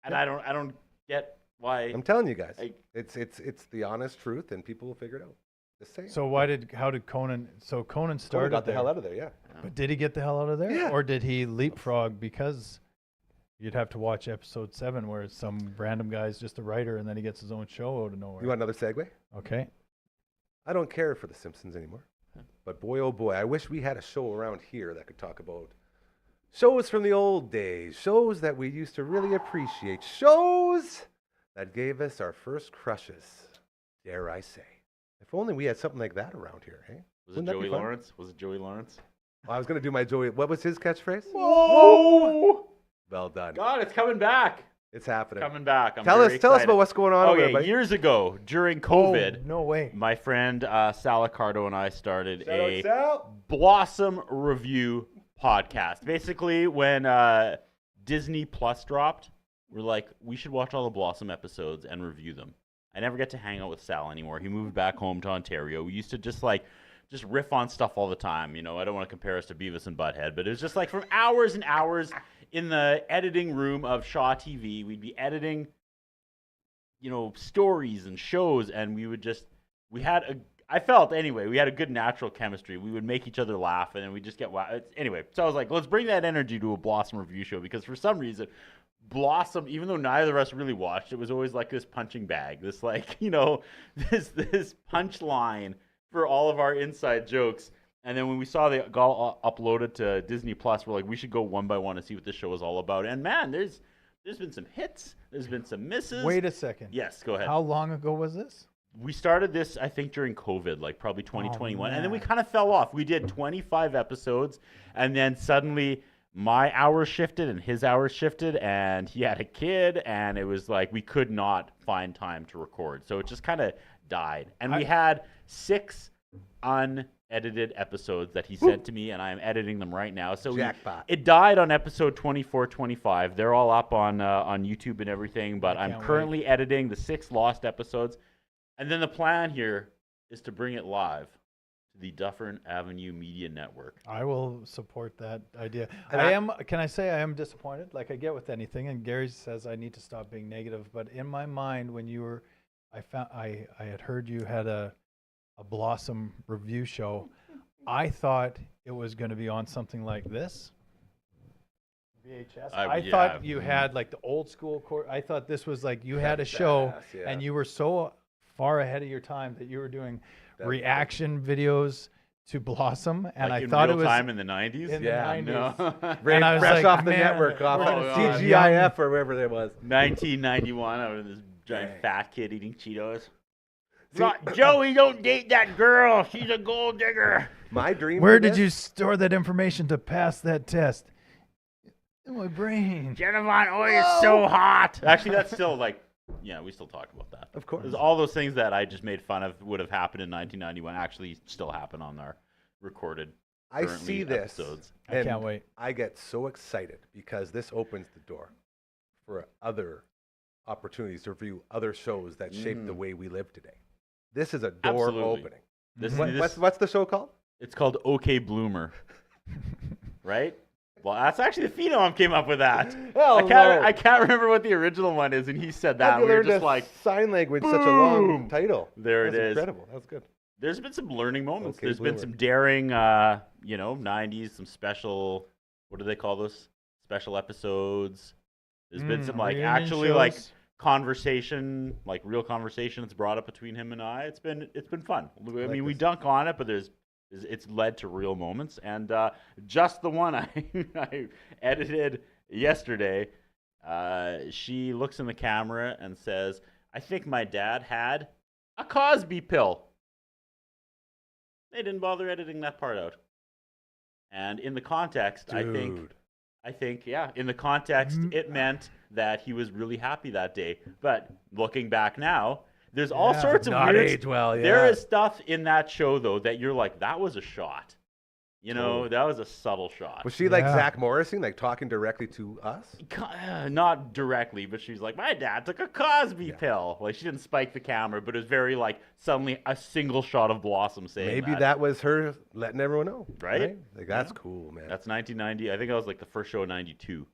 And Yeah. I don't get why. I'm telling you guys, I- it's the honest truth, and people will figure it out. Just saying. So how did Conan? So Conan Tony started got the there, hell out of there. Yeah. but did he get the hell out of there, Yeah. or did he leapfrog? Because you'd have to watch episode 7, where some random guy's just a writer, and then he gets his own show out of nowhere. You want another segue? Okay. I don't care for The Simpsons anymore. But boy, oh boy, I wish we had a show around here that could talk about shows from the old days, shows that we used to really appreciate, shows that gave us our first crushes, dare I say. If only we had something like that around here, hey? Was it Wouldn't that be Joey fun? Lawrence? Was it Joey Lawrence? I was going to do my Joey. What was his catchphrase? Whoa! Well done. God, it's coming back. It's happening. Coming back. I'm Tell very us excited. about what's going on over there, Okay, buddy. years ago during COVID, Oh, no way. my friend Sal Accardo and I started Shout out, a Sal. Blossom review podcast. Basically, when Disney Plus dropped, we're like, we should watch all the Blossom episodes and review them. I never get to hang out with Sal anymore. He moved back home to Ontario. We used to just riff on stuff all the time. You know, I don't want to compare us to Beavis and Butthead, but it was just like from hours and hours in the editing room of Shaw TV. We'd be editing, stories and shows, and we had a good natural chemistry. We would make each other laugh, and then we just get anyway. So I was like, let's bring that energy to a Blossom review show, because for some reason, Blossom, even though neither of us really watched, it was always like this punching bag, this this punchline for all of our inside jokes. And then when we saw they got uploaded to Disney Plus, we're like, we should go one by one and see what this show is all about. And man, there's been some hits, there's been some misses. Wait a second. Yes, go ahead. How long ago was this? We started this, I think, during COVID, like probably 2021. And then we man. kind of fell off. We did 25 episodes, and then suddenly my hours shifted and his hours shifted, and he had a kid, and it was like we could not find time to record. So it just kind of died. And we had 6 unedited episodes that he sent to me, and I am editing them right now. So Jackpot. it died on episode 24, 25. They're all up on YouTube and everything, but I'm can't currently editing the 6 lost episodes. And then the plan here is to bring it live to the Dufferin Avenue Media Network. I will support that idea. And Can I say I am disappointed? Like I get with anything, and Gary says I need to stop being negative. But in my mind, when you were, I had heard you had a Blossom review show. I thought it was going to be on something like this, VHS. I- I thought yeah. you had like the old school I thought this was like you had a show Badass, yeah. and you were so far ahead of your time that you were doing That's reaction videos to Blossom, and Like I in thought real it was time in the 90s? in Yeah, the 90s. No. Right, And I was fresh like, off the man, network, off we're of gonna see a TGIF or wherever it was. 1991, I was this giant Dang. fat kid eating Cheetos. See- Joey, don't date that girl. She's a gold digger. My dream. Where for did this- you store that information to pass that test? In my brain. Jennifer Oy is so hot. Actually, that's still like, yeah, we still talk about that. Of course. 'Cause all those things that I just made fun of would have happened in 1991 actually still happen on our recorded I currently see this. episodes. I and can't wait. I get so excited because this opens the door for other opportunities to review other shows that shape the way we live today. This is a door Absolutely. opening. This, What, this- what's the show called? it's called OK Bloomer, right? Well, that's actually the phenom came up with that. Hell I can't remember what the original one is, and he said that. How And you we were learned just a like, sign language such a long boom. title. there it That's is. Incredible. That's good. There's been some learning moments. Okay, There's been Bloomer. some daring, 90s, some special, what do they call those? Special episodes. There's been some like reunion actually like shows. conversation, like real conversation that's brought up between him and I. It's been fun. I like mean, we this. dunk on it, but it's led to real moments. And just the one I edited yesterday, she looks in the camera and says, "I think my dad had a Cosby pill." They didn't bother editing that part out. And in the context, I think, yeah, in the context, it meant that he was really happy that day. But looking back now, there's all Yeah, sorts of not weird. age well, yeah. There is stuff in that show though that you're like, that was a shot. You know, Totally. that was a subtle shot. Was she like Yeah. Zach Morrison, like talking directly to us? Not directly, but she's like, my dad took a Cosby pill. Like, she didn't spike the camera, but it was very like suddenly a single shot of Blossom saying Maybe that was her letting everyone know. Right? Like, that's cool, man. That's 1990. I think that was like the first show in 92.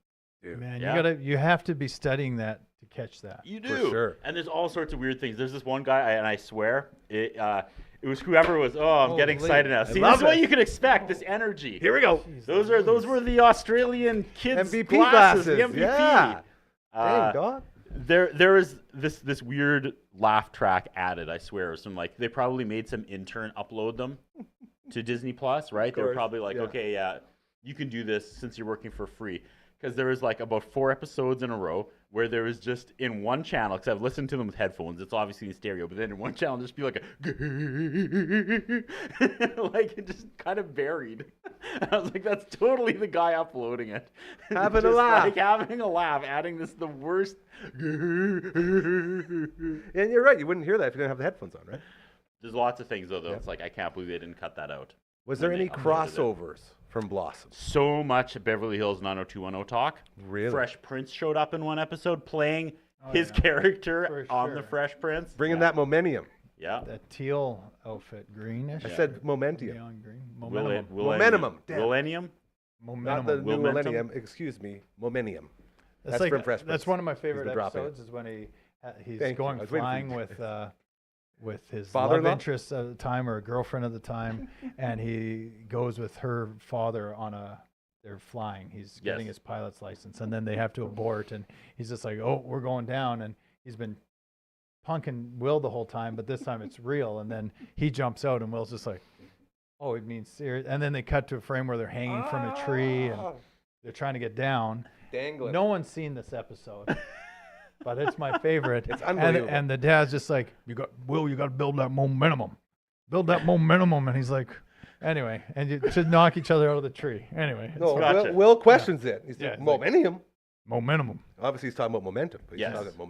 Dude. Man, Yeah. you have to be studying that to catch that. You For do. sure. And there's all sorts of weird things. There's this one guy, and I swear, it was whoever was, I'm getting Holy, excited now. I See, love this is what it. you can expect, this energy. Here we go. Those were the Australian kids' MVP glasses. The glasses, MVP. yeah. Uh, Dang, dog. There is this weird laugh track added, I swear. Some like they probably made some intern upload them to Disney Plus, right? They were course, probably like, yeah. okay, yeah, you can do this since you're working for free. Because there was like about 4 episodes in a row where there was just in one channel, because I've listened to them with headphones, it's obviously in stereo, but then in one channel just be like like it just kind of buried. I was like, that's totally the guy uploading it. Having a Just, laugh. Like having a laugh, adding this the worst. And you're right. You wouldn't hear that if you didn't have the headphones on, right? There's lots of things though. It's like I can't believe they didn't cut that out. Was there when any they uploaded it. crossovers from Blossom? So much Beverly Hills 90210 talk. Really? Fresh Prince showed up in one episode playing his yeah. character For on the sure. Fresh Prince. Bringing yeah. that momentum. Yeah. That teal outfit, greenish. I said momentum. Neon green. Millennium. Momentum. Damn. Millennium. Not the new Momentum? millennium. Excuse me. Momentum. That's That's from Fresh That's Prince. one of my favorite been dropping it. episodes. Is when he's Thank you. I going was waiting for flying you. with his Father-in-law? love interest at the time or a girlfriend at the time, and he goes with her father on a. They're flying. He's getting Yes. his pilot's license, and then they have to abort, and he's just like, "Oh, we're going down," and he's been punking Will the whole time, but this time it's real, and then he jumps out, and Will's just like, "Oh, it means serious," and then they cut to a frame where they're hanging from a tree and they're trying to get down. Dangling. No one's seen this episode, but it's my favorite. It's unbelievable. And the dad's just like, you got to build that momentum, and he's like, anyway, and you to knock each other out of the tree. Anyway, it's No, Gotcha. Will questions it. He's Yeah, like, it's like- momentum. momentum. Obviously, he's talking about momentum, but he's Yes. talking about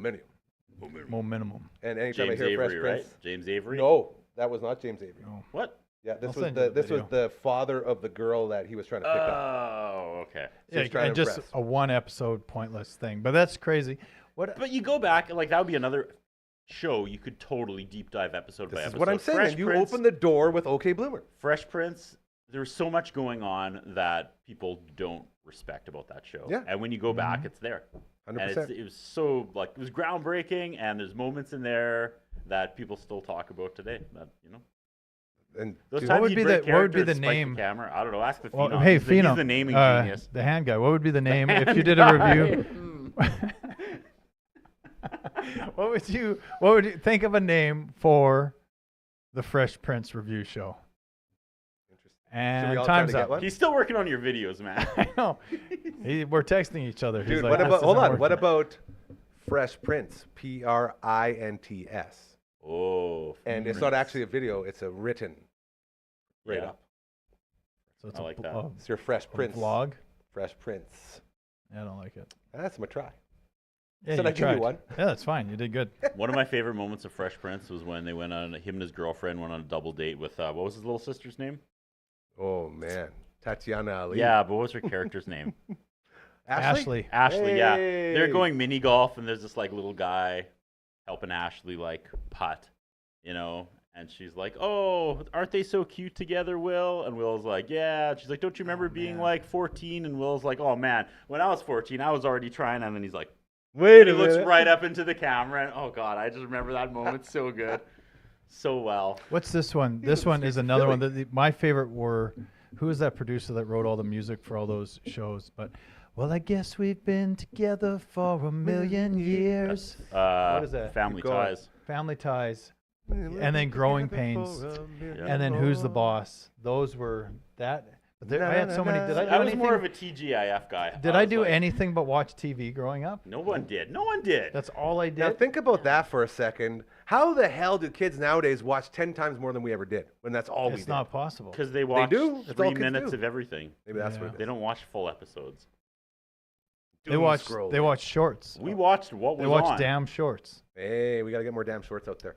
momentum. And anytime James I hear Fresh Avery, Prince, right? James Avery. No, that was not James Avery. No. What? Yeah, this I'll was send you the this was video. the father of the girl that he was trying to pick up. Oh, okay. So he's trying and to just impress. a one episode pointless thing, but that's crazy. What? But you go back, like that would be another show you could totally deep dive episode by This is episode. what I'm saying. Fresh And you Prince, open the door with OK Bloomer. Fresh Prince. There's so much going on that people don't respect about that show. Yeah. And when you go back, it's there. 100%. And it was so like it was groundbreaking, and there's moments in there that people still talk about today. That And Those dude, times would he'd be break the- what would be character the and spike name? camera. I don't know. Ask the Well, Phenom. hey, he's Phenom, the naming genius. the hand guy. What would be the name if you did a review? What would you think of a name for the Fresh Prince review show? Should we And all try to time's get up. one? He's still working on your videos, man. I know. We're texting each other. He's Dude, like, what "This about? Hold isn't on. What working." about Fresh Prince? Prints. Oh. And it's not actually a video; it's a written. Right Yeah. up. So it's I like that. It's your Fresh Prince vlog. Fresh Prince. Yeah, I don't like it. That's my try. Yeah, Said you I'd give you tried. one. Yeah, that's fine. You did good. One of my favorite moments of Fresh Prince was when they went on, him and his girlfriend went on a double date with, what was his little sister's name? Oh man, Tatiana Ali. Yeah, but what was her character's name? Ashley. Ashley, yeah. Hey. They're going mini golf, and there's this like little guy helping Ashley like putt, you know. And she's like, "Oh, aren't they so cute together, Will?" And Will's like, "Yeah." And she's like, "Don't you remember being like 14?" And Will's like, "Oh man, when I was 14, I was already trying." And then he's like, Wait and a he looks minute. right up into the camera, and oh god, I just remember that moment so good, so well. What's this one? This one is another one that my favorite were. Who is that producer that wrote all the music for all those shows? But well, I guess we've been together for a million years. What is that? Family Keep going. Ties. Family Ties, and then Growing Pains, and then Who's the Boss? Those were that. But there, I had so many. Did I do I was anything? more of a TGIF guy. Did I was do like, anything but watch TV growing up? No one did. No one did. That's all I Now did. think about that for a second. How the hell do kids nowadays watch 10 times more than we ever did? When that's all we It's did. not possible. Because they watch do. It's all 3 kids minutes do. of everything. Maybe that's Yeah. what it They is. don't watch full episodes. They watch. Scrolling. They watch shorts. We watched what They was watch on. damn shorts. Hey, we got to get more damn shorts out there.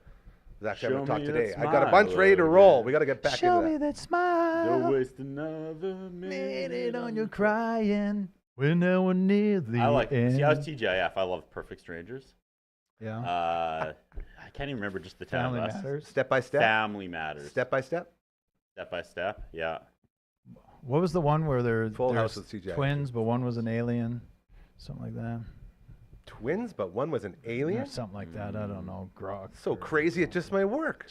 That's actually Show I'm going to talk me today. that I got a bunch smile ready to roll. again. We got to get back Show into me that. that smile. Don't waste another minute on your crying. We're now near the I like. end. See, I was TGIF. I love Perfect Strangers. Yeah. I can't even remember just the 10 Family of us. Matters. Step by step. Family Matters. Step by step. Step by step. Yeah. What was the one where Full there's House with CGI. twins, but one was an alien? Something like that. Twins, but one was an Or alien. something like that. I don't know. Grok. So crazy, it just might work.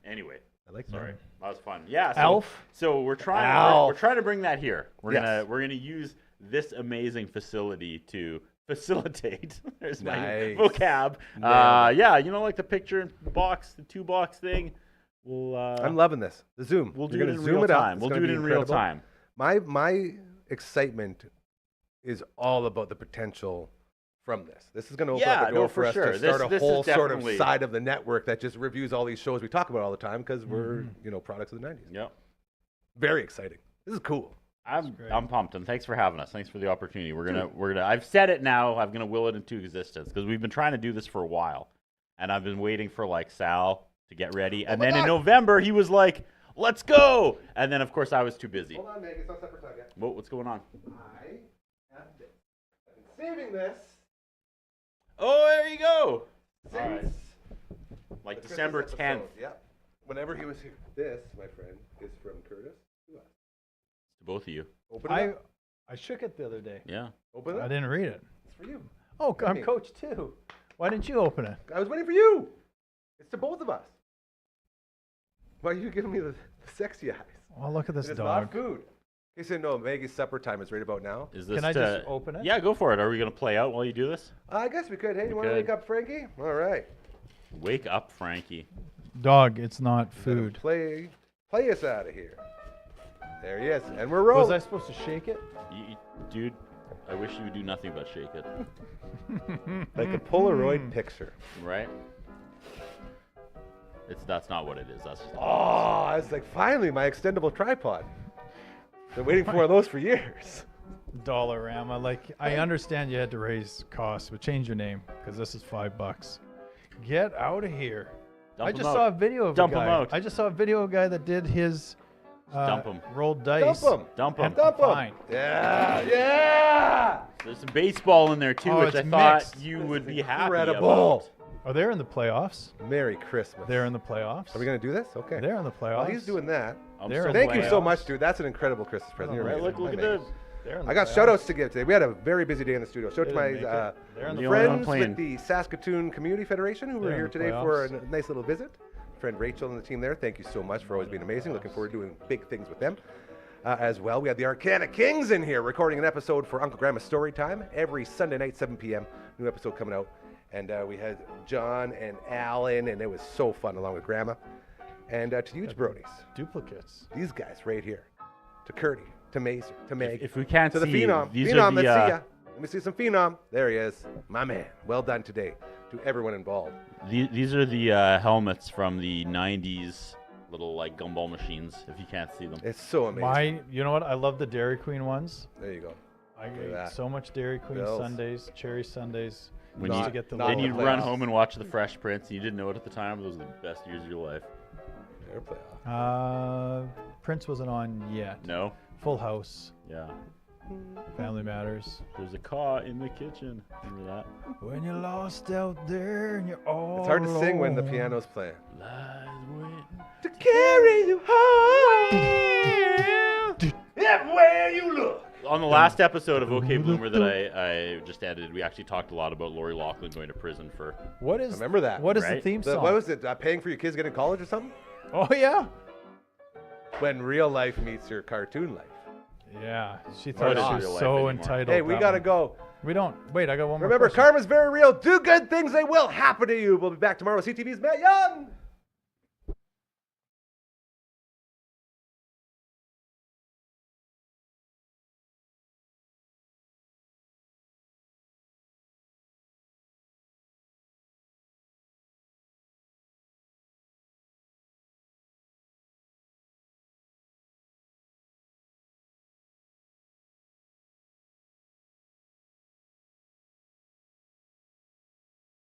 Anyway, I like sorry, that. that was fun. Yeah. So, Alf? So we're trying. Alf. We're trying to bring that here. We're Yes. gonna use this amazing facility to facilitate. There's my Nice. vocab. Nailed it. Yeah, you know, like the picture box, the 2-box thing. We'll. I'm loving this. The Zoom. We'll do You're it gonna in zoom real it up. time. It's We'll gonna do it be in real incredible. time. My excitement is all about the potential from this. This is going to open Yeah, up a door no, for for us sure. to start This a whole is sort of definitely- side of the network that just reviews all these shows we talk about all the time because we're products of the 90s. Yep. Very exciting. This is cool. I'm great. I'm pumped, and thanks for having us. Thanks for the opportunity. We're gonna. I've said it now. I'm gonna will it into existence because we've been trying to do this for a while, and I've been waiting for like Sal to get ready, and my then in God. November he was like, "Let's go!" And then of course I was too busy. Hold on, Meg. It's not separate time yet. What's going on? I have this. I've been saving this Oh, there you go. since All right. Like the December Christmas 10th. episode. Yep. Whenever he was here. This, my friend, is from Curtis to us. To both of you. Open it up. I shook it the other day. Yeah. Open it I up. didn't read it. It's for you. Oh, I'm me. coach too. Why didn't you open it? I was waiting for you. It's to both of us. Why are you giving me the sexy eyes? Well, look at this It's dog. not food. He said, no, Maggie's supper time is right about now. Is this Can I to- just open it? Yeah, go for it. Are we gonna play out while you do this? I guess we could. Hey, you want to could. wake up Frankie? All right. Wake up, Frankie. Dog, it's not Let him food. Play us out of here. There he is. And we're Was rolling. I supposed to shake it? Dude, I wish you would do nothing but shake it. Like a Polaroid picture. Right? That's not what it is. That's just Oh, I was like, finally, my extendable tripod. Been waiting for one of those for years. Dollarama. Like, I understand you had to raise costs, but change your name because this is $5. Get out of here. Dump I 'em just out. saw a video of Dump a 'em guy. out. I just saw a video of a guy that did his dump 'em. rolled dice. Dump them. Dump 'em. And Dump them. fine. Yeah, yeah. There's some baseball in there too, Oh, which I it's thought mixed. you This would is be happy incredible. about. Oh, they're in the playoffs. Merry Christmas. They're in the playoffs. Are we going to do this? Okay. They're in the playoffs. While he's doing that, I'm They're so in thank you glad. so much, dude. That's an incredible Christmas present. You're Right, right. Look My at man. this. They're in the I got playoffs. shout outs to give today. We had a very busy day in the studio. Shout out to They my didn't make it. They're in the The only one friends playing. with the Saskatoon Community Federation who were They're in here the today for a playoffs. nice little visit. friend Rachel and the team there. Thank you so much for always being amazing. Looking forward to doing big things with them. As well, we have the Arcana Kings in here recording an episode for Uncle Grandma's Story Time every Sunday night, 7 p.m. New episode coming out. And we had John and Alan, and it was so fun along with Grandma. And to you, Brodies, Duplicates. these guys right here. To Curdy, to Mazer, to Meg. If we can't to the see, Phenom. these Phenom, are the, let's see ya. Let me see some Phenom. There he is. My man. Well done today to everyone involved. These are the helmets from the 90s, little like gumball machines, if you can't see them. It's so amazing. You know what? I love the Dairy Queen ones. There you go. I Look at ate that. so much Dairy Queen Bills. sundaes, cherry sundaes. When just you, to get the not then in you'd the run playoffs. home and watch The Fresh Prince, and you didn't know it at the time, but those were the best years of your life. Fair playoff. Prince wasn't on yet. No? Full House, Yeah. Family Matters. There's a car in the kitchen. Remember that? When you're lost out there and you're all It's hard to sing when the alone. piano's playing. Lies waiting. To carry you home. Everywhere you look. On the last episode of OK Boomer that I just edited, we actually talked a lot about Lori Loughlin going to prison for. What is? Remember that, What is the right? theme song? What was it? Paying for your kids getting to college or something? Oh yeah. When real life meets your cartoon life. Yeah, she What thought is she real was life so anymore? entitled. Hey, we that gotta one. go. We don't. Wait, I got one more. Remember, question. karma's very real. Do good things, they will happen to you. We'll be back tomorrow with CTV's Matt Young.